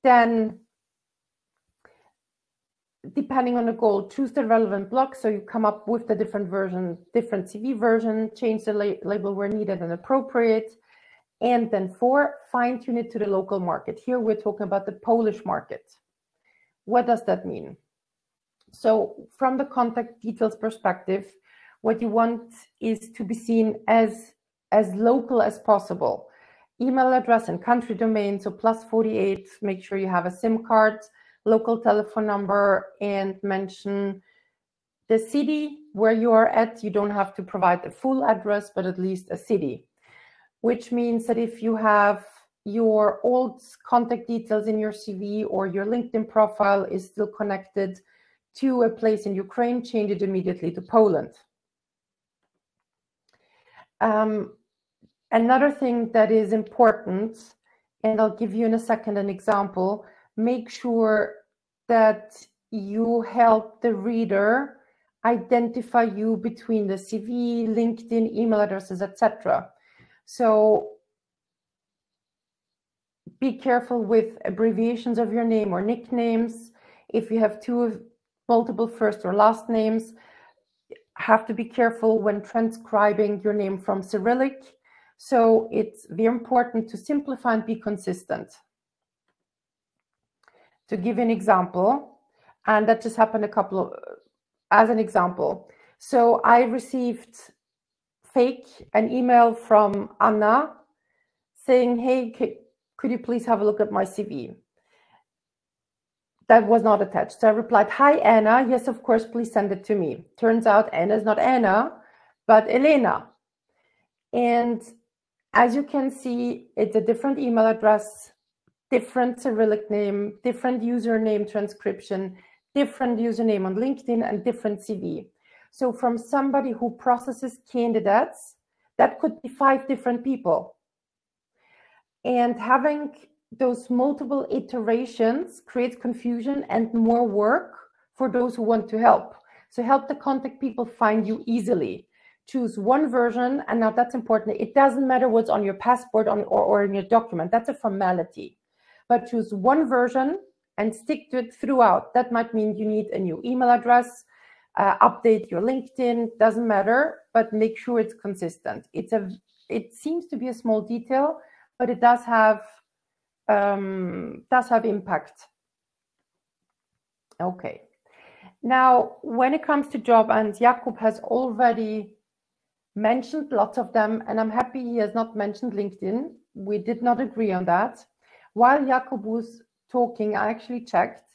then depending on the goal, choose the relevant block. So you come up with the different version, different CV version, change the label where needed and appropriate. And then 4, fine-tune it to the local market. Here we're talking about the Polish market. What does that mean? So from the contact details perspective, what you want is to be seen as local as possible. Email address and country domain, so +48, make sure you have a SIM card, local telephone number, and mention the city where you are at. You don't have to provide the full address, but at least a city, which means that if you have your old contact details in your CV or your LinkedIn profile is still connected to a place in Ukraine, change it immediately to Poland. Another thing that is important, and I'll give you in a second an example, make sure that you help the reader identify you between the CV, LinkedIn, email addresses, etc. So be careful with abbreviations of your name or nicknames. If you have multiple first or last names, have to be careful when transcribing your name from Cyrillic. So it's very important to simplify and be consistent. To give an example, and that just happened as an example. So I received an email from Anna saying, hey, could you please have a look at my CV? That was not attached. So I replied, hi, Anna. Yes, of course, please send it to me. Turns out Anna is not Anna, but Elena. And as you can see, it's a different email address, different Cyrillic name, different username transcription, different username on LinkedIn, and different CV. So from somebody who processes candidates, that could be 5 different people. And having those multiple iterations creates confusion and more work for those who want to help. So help the contact people find you easily. Choose one version, and now that's important. It doesn't matter what's on your passport or in your document. That's a formality. But choose one version and stick to it throughout. That might mean you need a new email address, update your LinkedIn, doesn't matter, but make sure it's consistent. It seems to be a small detail, but it does have impact. Okay. Now, when it comes to job ads, Jakub has already mentioned lots of them, and I'm happy he has not mentioned LinkedIn. We did not agree on that. While Jakub was talking, I actually checked.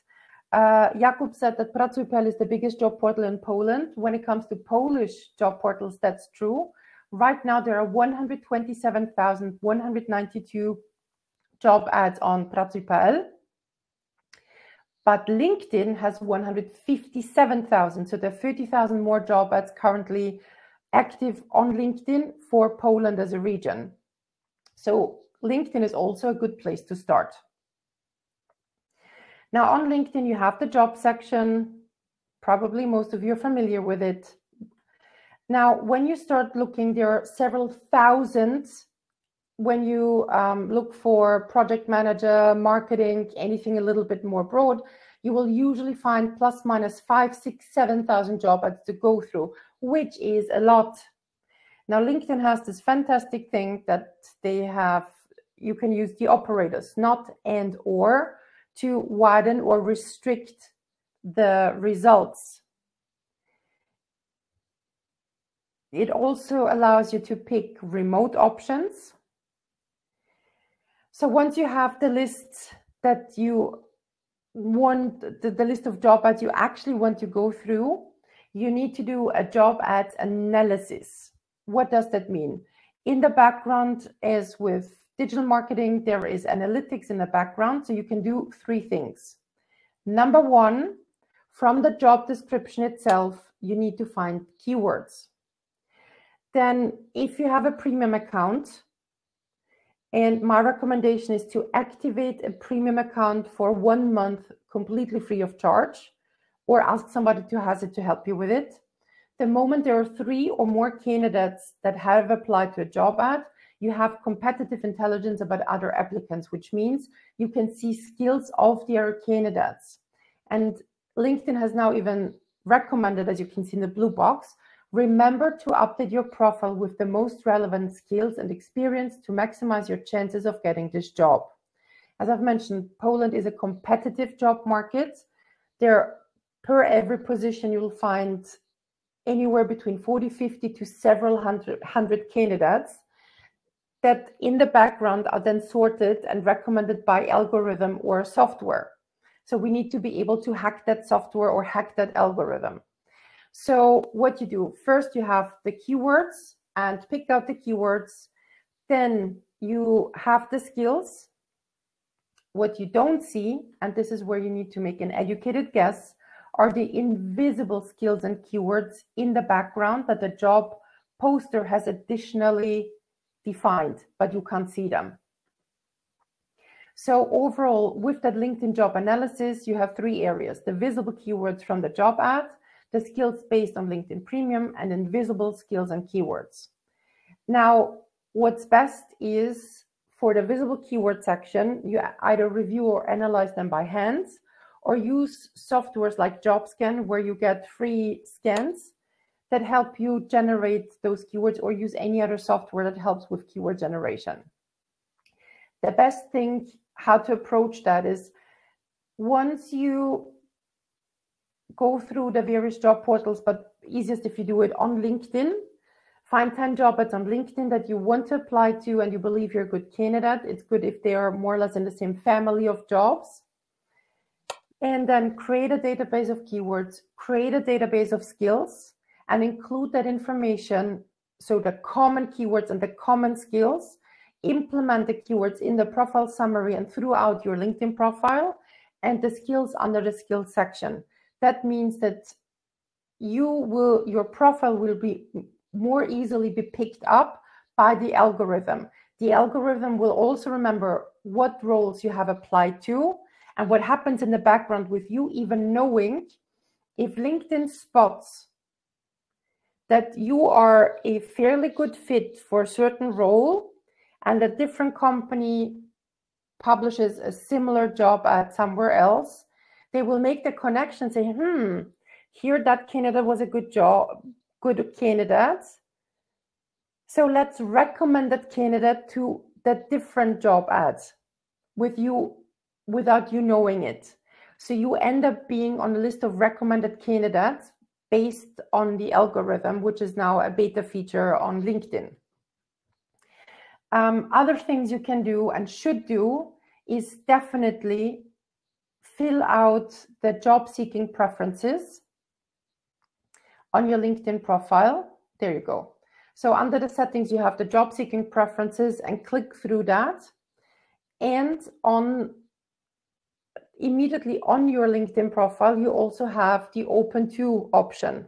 Jakub said that Pracuj.pl is the biggest job portal in Poland. When it comes to Polish job portals, that's true. Right now, there are 127,192 job ads on Pracuj.pl. But LinkedIn has 157,000. So there are 30,000 more job ads currently active on LinkedIn for Poland as a region. So LinkedIn is also a good place to start. Now on LinkedIn, you have the job section. Probably most of you are familiar with it. Now, when you start looking, there are several thousand. When you look for project manager, marketing, anything a little bit more broad, you will usually find plus minus 5, 6, 7,000 job ads to go through, which is a lot. Now, LinkedIn has this fantastic thing that they have. You can use the operators, not and or, to widen or restrict the results. It also allows you to pick remote options. So once you have the list that you want, the list of job ads you actually want to go through, you need to do a job ad analysis. What does that mean? In the background, as with digital marketing, there is analytics in the background, so you can do 3 things. Number 1, from the job description itself, you need to find keywords. Then if you have a premium account, and my recommendation is to activate a premium account for 1 month completely free of charge, or ask somebody to has it to help you with it. The moment there are 3 or more candidates that have applied to a job ad, you have competitive intelligence about other applicants, which means you can see skills of the other candidates. And LinkedIn has now even recommended, as you can see in the blue box, remember to update your profile with the most relevant skills and experience to maximize your chances of getting this job. As I've mentioned, Poland is a competitive job market. There, per every position, you will find anywhere between 40, 50 to several hundred candidates that in the background are then sorted and recommended by algorithm or software. So we need to be able to hack that software or hack that algorithm. So what you do, first you have the keywords and pick out the keywords. Then you have the skills. What you don't see, and this is where you need to make an educated guess, are the invisible skills and keywords in the background that the job poster has additionally defined, but you can't see them. So overall, with that LinkedIn job analysis, you have 3 areas: the visible keywords from the job ad, the skills based on LinkedIn Premium, and invisible skills and keywords. Now, what's best is for the visible keyword section, you either review or analyze them by hand, or use softwares like JobScan, where you get free scans that help you generate those keywords, or use any other software that helps with keyword generation. The best thing how to approach that is, once you go through the various job portals, but easiest if you do it on LinkedIn, find 10 job ads on LinkedIn that you want to apply to and you believe you're a good candidate. It's good if they are more or less in the same family of jobs. And then create a database of keywords, create a database of skills, and include that information, so the common keywords and the common skills. Implement the keywords in the profile summary and throughout your LinkedIn profile, and the skills under the skills section. That means that your profile will be more easily be picked up by the algorithm. The algorithm will also remember what roles you have applied to and what happens in the background with you even knowing if LinkedIn spots that you are a fairly good fit for a certain role and a different company publishes a similar job ad somewhere else, they will make the connection, say, here that candidate was a good candidate. So let's recommend that candidate to the different job ads with you without you knowing it. So you end up being on a list of recommended candidates based on the algorithm, which is now a beta feature on LinkedIn. Other things you can do and should do is definitely fill out the job seeking preferences on your LinkedIn profile. There you go. So under the settings, you have the job seeking preferences and click through that. And immediately on your LinkedIn profile, you also have the open to option.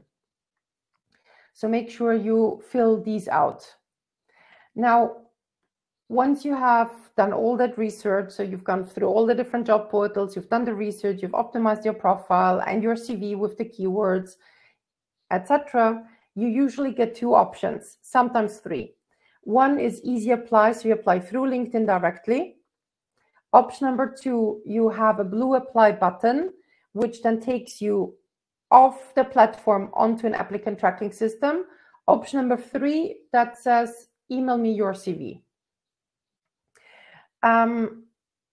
So make sure you fill these out. Now, once you have done all that research, so you've gone through all the different job portals, you've done the research, you've optimized your profile and your CV with the keywords, etc., you usually get two options, sometimes three. One is easy apply, so you apply through LinkedIn directly. Option number two, you have a blue apply button, which then takes you off the platform onto an applicant tracking system. Option number three, that says, email me your CV.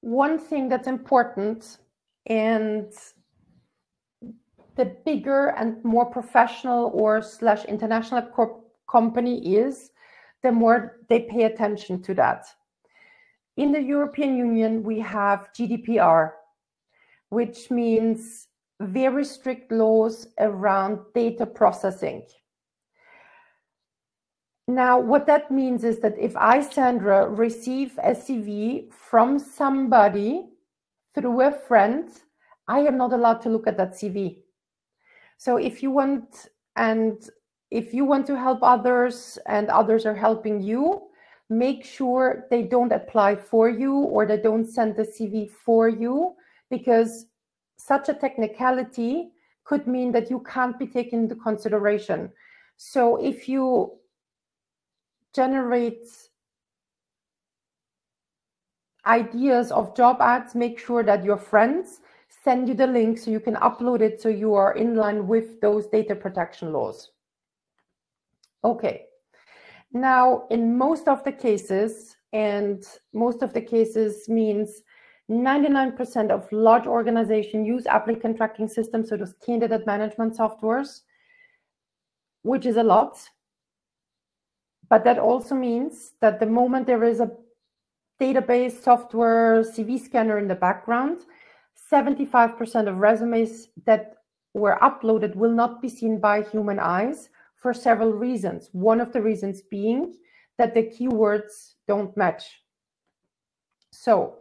One thing that's important, and the bigger and more professional or / international company is, the more they pay attention to that. In the European Union, we have GDPR, which means very strict laws around data processing. Now, what that means is that if I, Sandra, receive a CV from somebody through a friend, I am not allowed to look at that CV. So if you want to help others and others are helping you, make sure they don't apply for you or they don't send the CV for you, because such a technicality could mean that you can't be taken into consideration. So if you generate ideas of job ads, make sure that your friends send you the link so you can upload it so you are in line with those data protection laws. Okay. Now, in most of the cases, and most of the cases means 99% of large organizations use applicant tracking systems, so those candidate management softwares, which is a lot. But that also means that the moment there is a database, software, CV scanner in the background, 75% of resumes that were uploaded will not be seen by human eyes for several reasons. One of the reasons being that the keywords don't match. So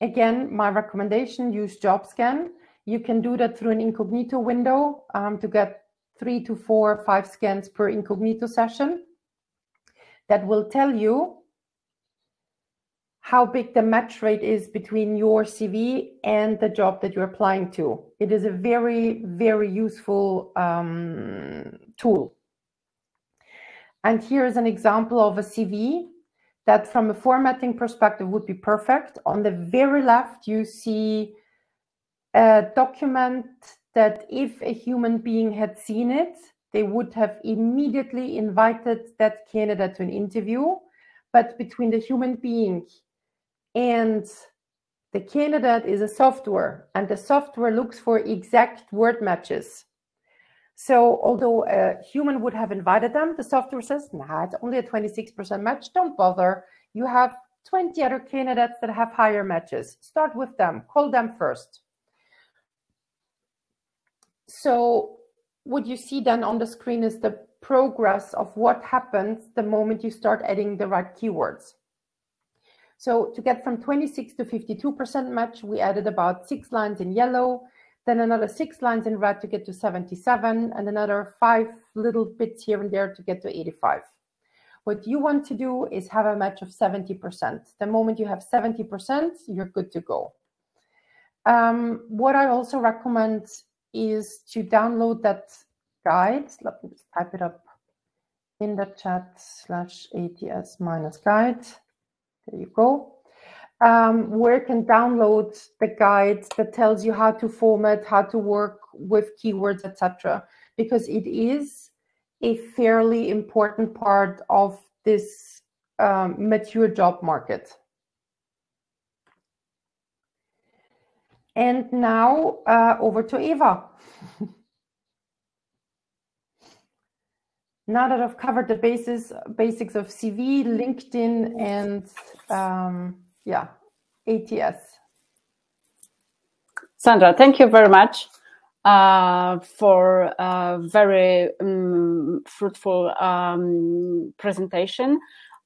again, my recommendation, use JobScan. You can do that through an incognito window to get 3 to 4 or 5 scans per incognito session. That will tell you how big the match rate is between your CV and the job that you're applying to. It is a very, very useful tool. And here's an example of a CV that from a formatting perspective would be perfect. On the very left, you see a document that if a human being had seen it, they would have immediately invited that candidate to an interview. But between the human being and the candidate is a software, and the software looks for exact word matches. So although a human would have invited them, the software says, nah, it's only a 26% match, don't bother. You have 20 other candidates that have higher matches. Start with them, call them first. So what you see then on the screen is the progress of what happens the moment you start adding the right keywords. So to get from 26 to 52% match, we added about 6 lines in yellow, then another 6 lines in red to get to 77, and another 5 little bits here and there to get to 85. What you want to do is have a match of 70%. The moment you have 70%, you're good to go. What I also recommend is to download that guide. Let me just type it up in the chat /ATS-guide. There you go. Where you can download the guide that tells you how to format, how to work with keywords, etc. Because it is a fairly important part of this mature job market. And now over to Eva. Now that I've covered the basics of CV, LinkedIn, and yeah, ATS. Sandra, thank you very much for a very fruitful presentation.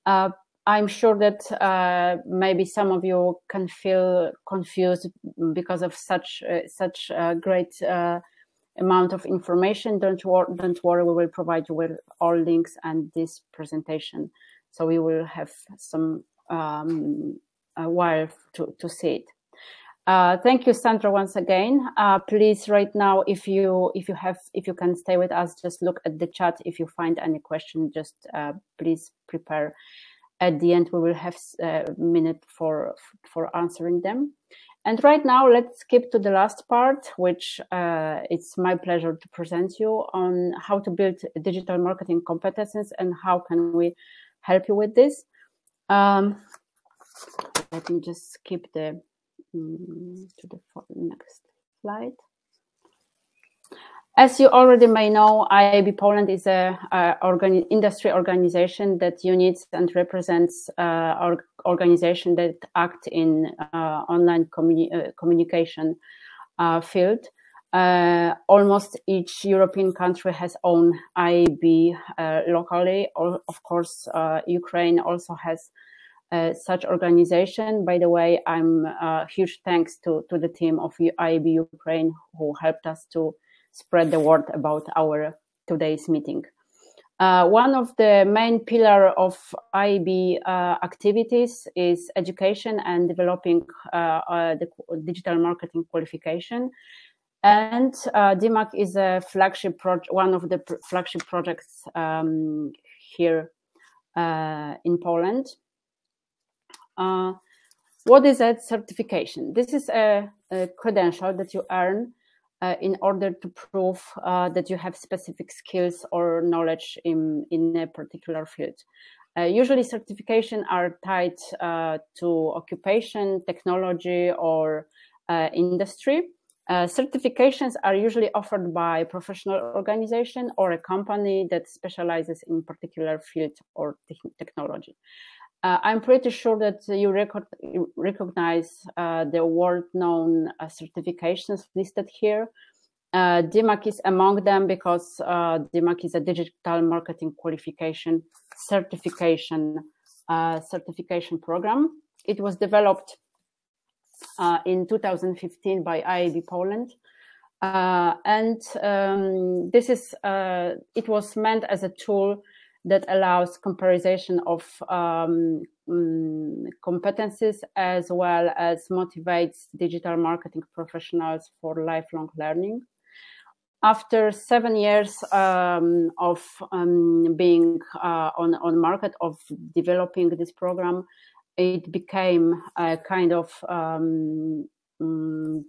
I'm sure that maybe some of you can feel confused because of such a great amount of information. Don't worry, we will provide you with all links and this presentation, so we will have some a while to see it. Thank you, Sandra, once again. Please, right now, if you can stay with us, just look at the chat. If you find any question, just please prepare. At the end, we will have a minute for answering them. And right now, let's skip to the last part, which it's my pleasure to present you on how to build digital marketing competencies and how can we help you with this. Let me just skip to the next slide. As you already may know, IAB Poland is a industry organization that unites and represents organizations that act in online communication field. Almost each European country has own IAB locally. Of course, Ukraine also has such organization. By the way, I'm huge thanks to the team of IAB Ukraine who helped us to spread the word about our today's meeting. One of the main pillars of IAB activities is education and developing the digital marketing qualification. And DIMAQ is a flagship project, one of the flagship projects here in Poland. What is that certification? This is a credential that you earn in order to prove that you have specific skills or knowledge in a particular field. Usually certifications are tied to occupation, technology, or industry. Certifications are usually offered by a professional organization or a company that specializes in particular field or technology. I'm pretty sure that you recognize the world-known certifications listed here. DIMAQ is among them because DIMAQ is a digital marketing qualification certification program. It was developed in 2015 by IAB Poland. This is it was meant as a tool that allows comparison of competencies as well as motivates digital marketing professionals for lifelong learning. After 7 years of being on market, of developing this program, it became a kind of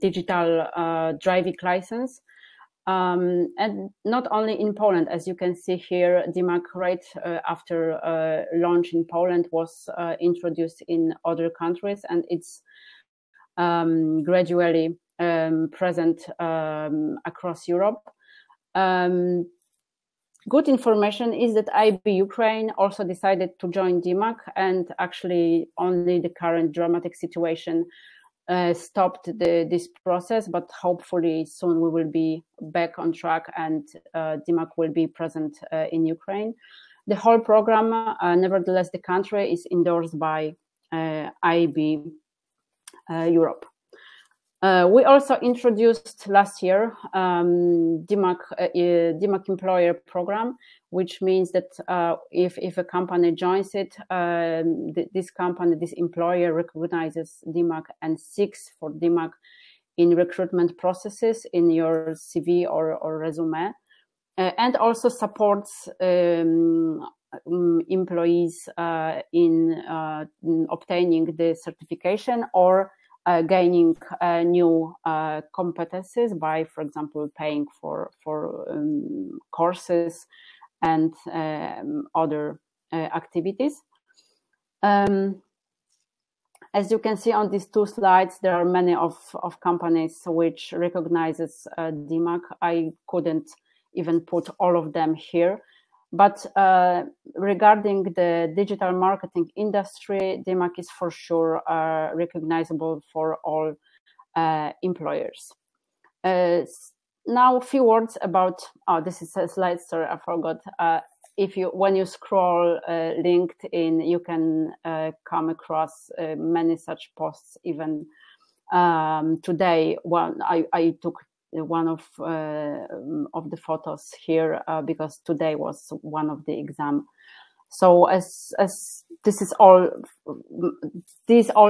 digital driving license. And not only in Poland, as you can see here, DIMAQ right after launch in Poland was introduced in other countries, and it's gradually present across Europe. Good information is that IAB Ukraine also decided to join DIMAQ, and actually only the current dramatic situation stopped this process, but hopefully soon we will be back on track and DIMAQ will be present in Ukraine. The whole program, nevertheless, the country is endorsed by IAB Europe. We also introduced last year DIMAQ employer program, which means that if a company joins it, this employer recognizes DIMAQ and seeks for DIMAQ in recruitment processes in your CV or resume, and also supports employees in obtaining the certification or gaining new competencies by, for example, paying for courses and other activities. As you can see on these two slides, there are many of companies which recognizes DIMAQ. I couldn't even put all of them here. But regarding the digital marketing industry, DIMAQ is for sure recognizable for all employers. Now, a few words about, this is a slide, sorry, I forgot. When you scroll LinkedIn, you can come across many such posts. Even today, I took one of the photos here because today was one of the exam. So as this is all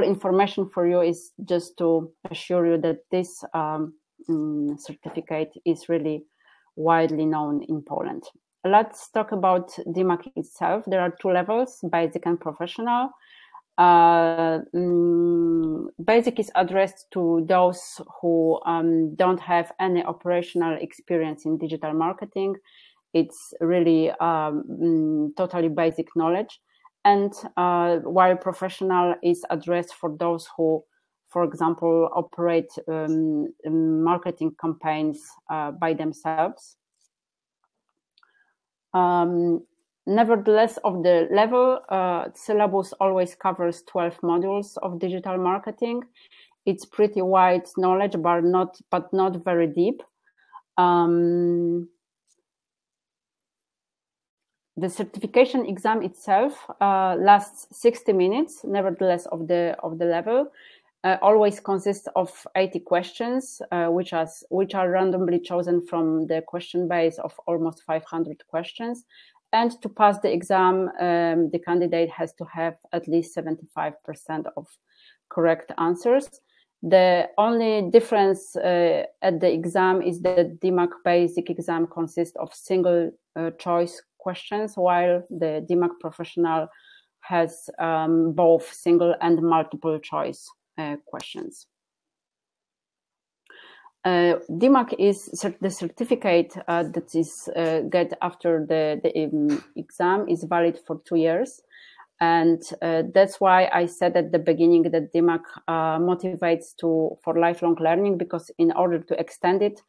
information for you is just to assure you that this certificate is really widely known in Poland. Let's talk about DIMAQ itself. There are two levels, basic and professional. Basic is addressed to those who don't have any operational experience in digital marketing. It's really totally basic knowledge. And while professional is addressed for those who, for example, operate marketing campaigns by themselves. Nevertheless, of the level, syllabus always covers 12 modules of digital marketing. It's pretty wide knowledge, but not very deep. The certification exam itself lasts 60 minutes. Nevertheless, of the level, always consists of 80 questions, which are randomly chosen from the question base of almost 500 questions. And to pass the exam, the candidate has to have at least 75% of correct answers. The only difference at the exam is that DIMAQ basic exam consists of single choice questions, while the DIMAQ professional has both single and multiple choice questions. DIMAQ is the certificate that is get after the exam is valid for 2 years. And that's why I said at the beginning that DIMAQ motivates for lifelong learning, because in order to extend it,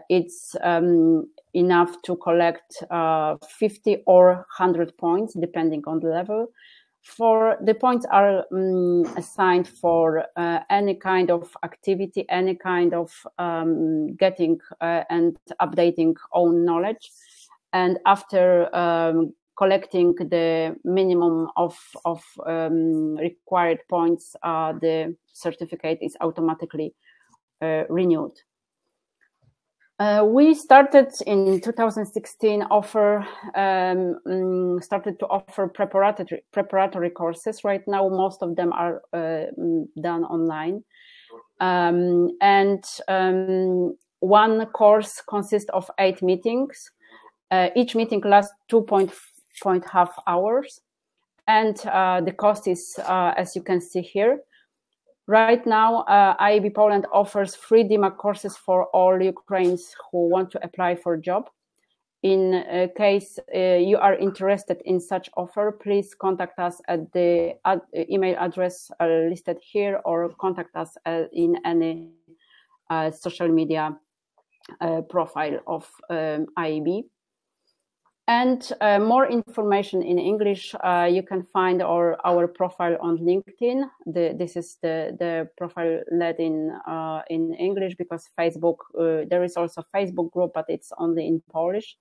it's enough to collect 50 or 100 points, depending on the level. The points are assigned for any kind of activity, any kind of getting and updating own knowledge. And after collecting the minimum of required points, the certificate is automatically renewed. We started in 2016 started to offer preparatory courses. Right now, most of them are done online. One course consists of 8 meetings. Each meeting lasts 2.5 hours. And the cost is, as you can see here. Right now, IAB Poland offers free DIMAQ courses for all Ukrainians who want to apply for a job. In case you are interested in such offer, please contact us at the email address listed here, or contact us in any social media profile of IAB. And more information in English, you can find our profile on LinkedIn. This is the profile led in English, because Facebook, there is also a Facebook group, but it's only in Polish.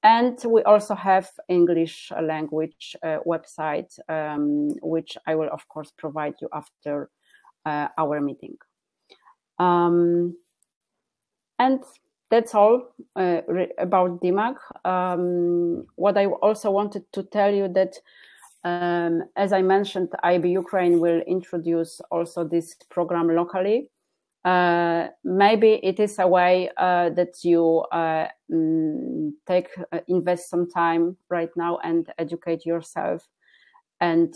And we also have English language website, which I will, of course, provide you after our meeting. And that's all about DIMAQ. What I also wanted to tell you that, as I mentioned, IB Ukraine will introduce also this program locally. Maybe it is a way that you invest some time right now and educate yourself and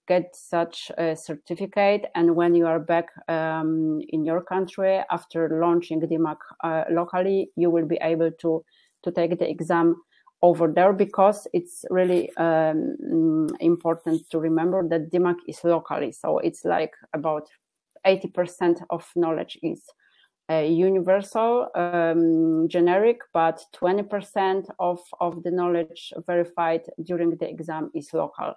get such a certificate. And when you are back in your country after launching DIMAQ locally, you will be able to take the exam over there, because it's really important to remember that DIMAQ is locally. So it's like about 80% of knowledge is universal, generic, but 20% of the knowledge verified during the exam is local.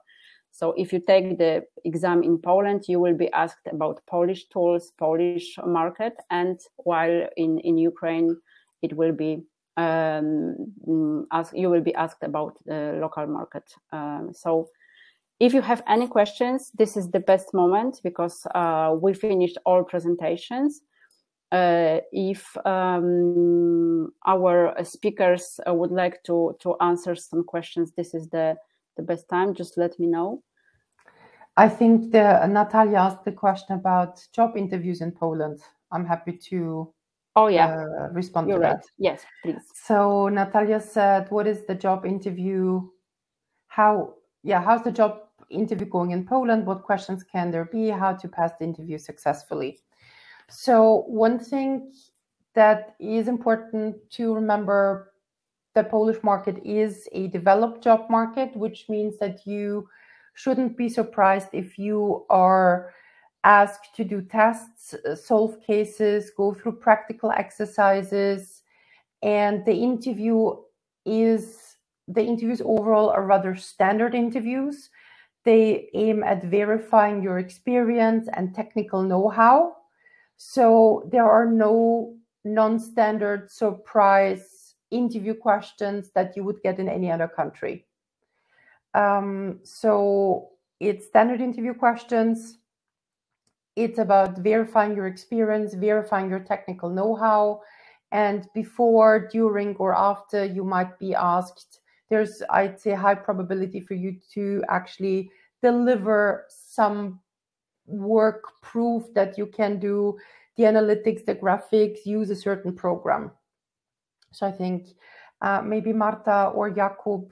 So if you take the exam in Poland, you will be asked about Polish tools, Polish market, and while in Ukraine, it will be you will be asked about the local market. So if you have any questions, this is the best moment, because we finished all presentations. If our speakers would like to answer some questions, this is the best time. Just let me know. I think Natalia asked the question about job interviews in Poland. I'm happy to respond to that. Yes, please. So Natalia said, what is the job interview? How's the job interview going in Poland? What questions can there be? How to pass the interview successfully? So one thing that is important to remember, the Polish market is a developed job market, which means that you shouldn't be surprised if you are asked to do tests, solve cases, go through practical exercises, and the interviews overall are rather standard interviews. They aim at verifying your experience and technical know-how. So there are no non-standard surprise interview questions that you would get in any other country. So it's standard interview questions. It's about verifying your experience, verifying your technical know-how, and before, during, or after you might be asked, there's, I'd say, high probability for you to actually deliver some work, proof that you can do the analytics, the graphics, use a certain program. So I think maybe Marta or Jakub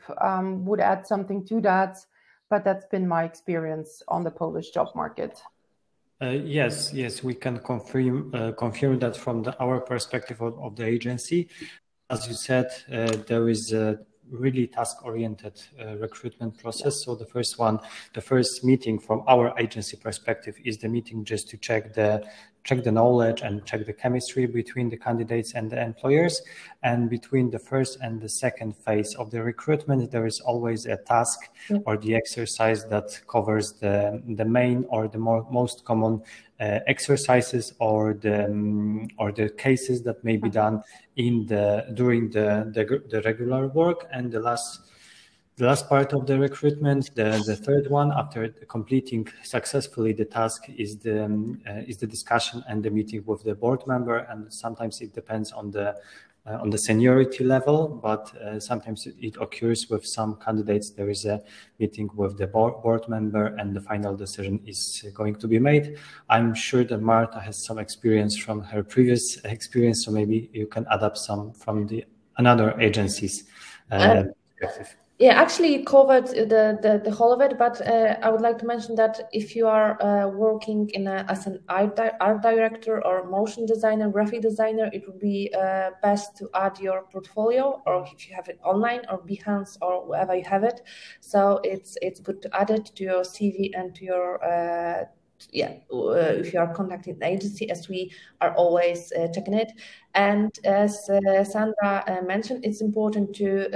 would add something to that, but that's been my experience on the Polish job market. Yes, we can confirm that from our perspective of the agency. As you said, there is a really task-oriented recruitment process. So the first meeting from our agency perspective is the meeting just to check the knowledge and check the chemistry between the candidates and the employers. And between the first and the second phase of the recruitment, there is always a task or the exercise that covers the main or the most common exercises or the cases that may be done during the regular work. And the last part of the recruitment, the third one, after completing successfully the task, is the discussion and the meeting with the board member. And sometimes it depends on the seniority level, but sometimes it occurs with some candidates. There is a meeting with the board member, and the final decision is going to be made. I'm sure that Marta has some experience from her previous experience, so maybe you can adapt some from the another agency's perspective. Yeah, actually you covered the whole of it, but I would like to mention that if you are working as an art director or motion designer, graphic designer, it would be best to add your portfolio, or if you have it online or Behance or wherever you have it. So it's good to add it to your CV and to your if you are contacting the agency, as we are always checking it. And as Sandra mentioned, it's important to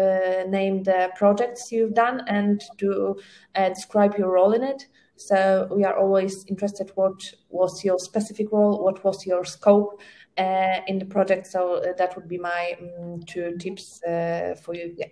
name the projects you've done and to describe your role in it. So we are always interested what was your specific role, what was your scope in the project. So that would be my 2 tips for you. Yeah.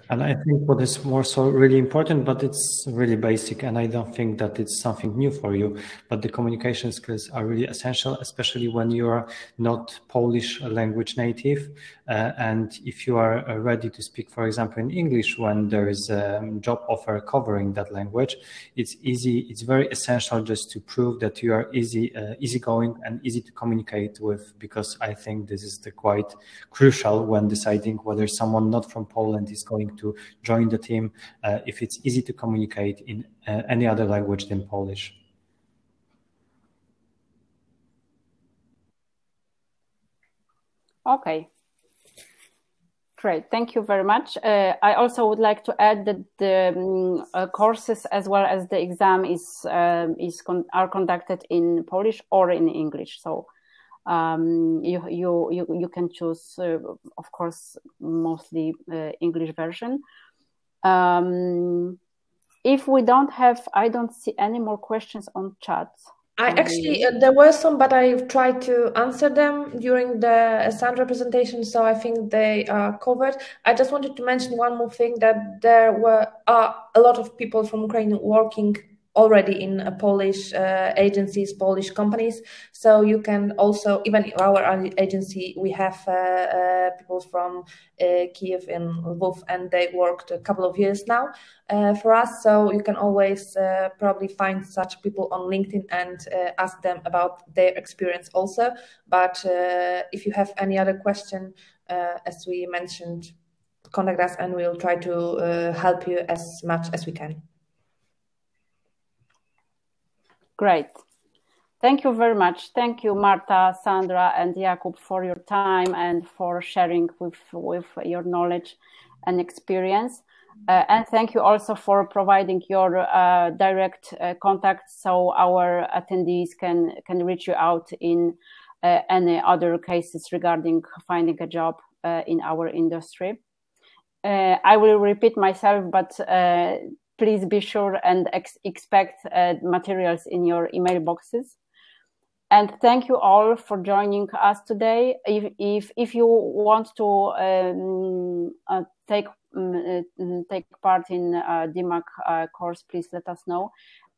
And I think what is more so really important, but it's really basic, and I don't think that it's something new for you, but the communication skills are really essential, especially when you are not Polish language native. And if you are ready to speak, for example, in English, when there is a job offer covering that language, it's easy. It's very essential just to prove that you are easygoing and easy to communicate with, because I think this is quite crucial when deciding whether someone not from Poland is going to join the team, if it's easy to communicate in any other language than Polish. Okay. Great, thank you very much. I also would like to add that the courses as well as the exam are conducted in Polish or in English. So you can choose, of course, mostly English version. If we don't have, I don't see any more questions on chat. I actually, there were some, but I tried to answer them during the Sandra presentation, so I think they are covered. I just wanted to mention one more thing, that there were a lot of people from Ukraine working already in Polish agencies, Polish companies. So you can also, even in our agency, we have people from Kiev and Lvov, and they worked a couple of years now for us. So you can always probably find such people on LinkedIn and ask them about their experience also. But if you have any other question, as we mentioned, contact us and we'll try to help you as much as we can. Great. Thank you very much. Thank you, Marta, Sandra, and Jakub, for your time and for sharing with your knowledge and experience. And thank you also for providing your direct contacts, so our attendees can reach you out in any other cases regarding finding a job in our industry. I will repeat myself, but please be sure and expect materials in your email boxes. And thank you all for joining us today. If you want to take part in DIMAQ course, please let us know.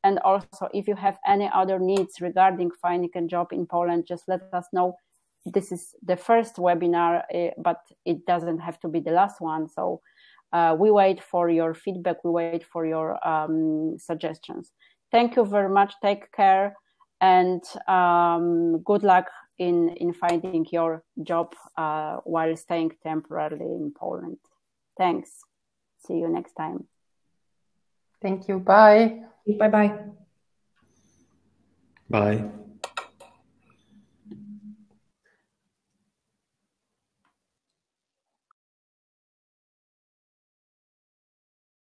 And also, if you have any other needs regarding finding a job in Poland, just let us know. This is the first webinar, but it doesn't have to be the last one. So we wait for your feedback. We wait for your suggestions. Thank you very much. Take care, and good luck in finding your job while staying temporarily in Poland. Thanks. See you next time. Thank you. Bye. Bye-bye. Bye.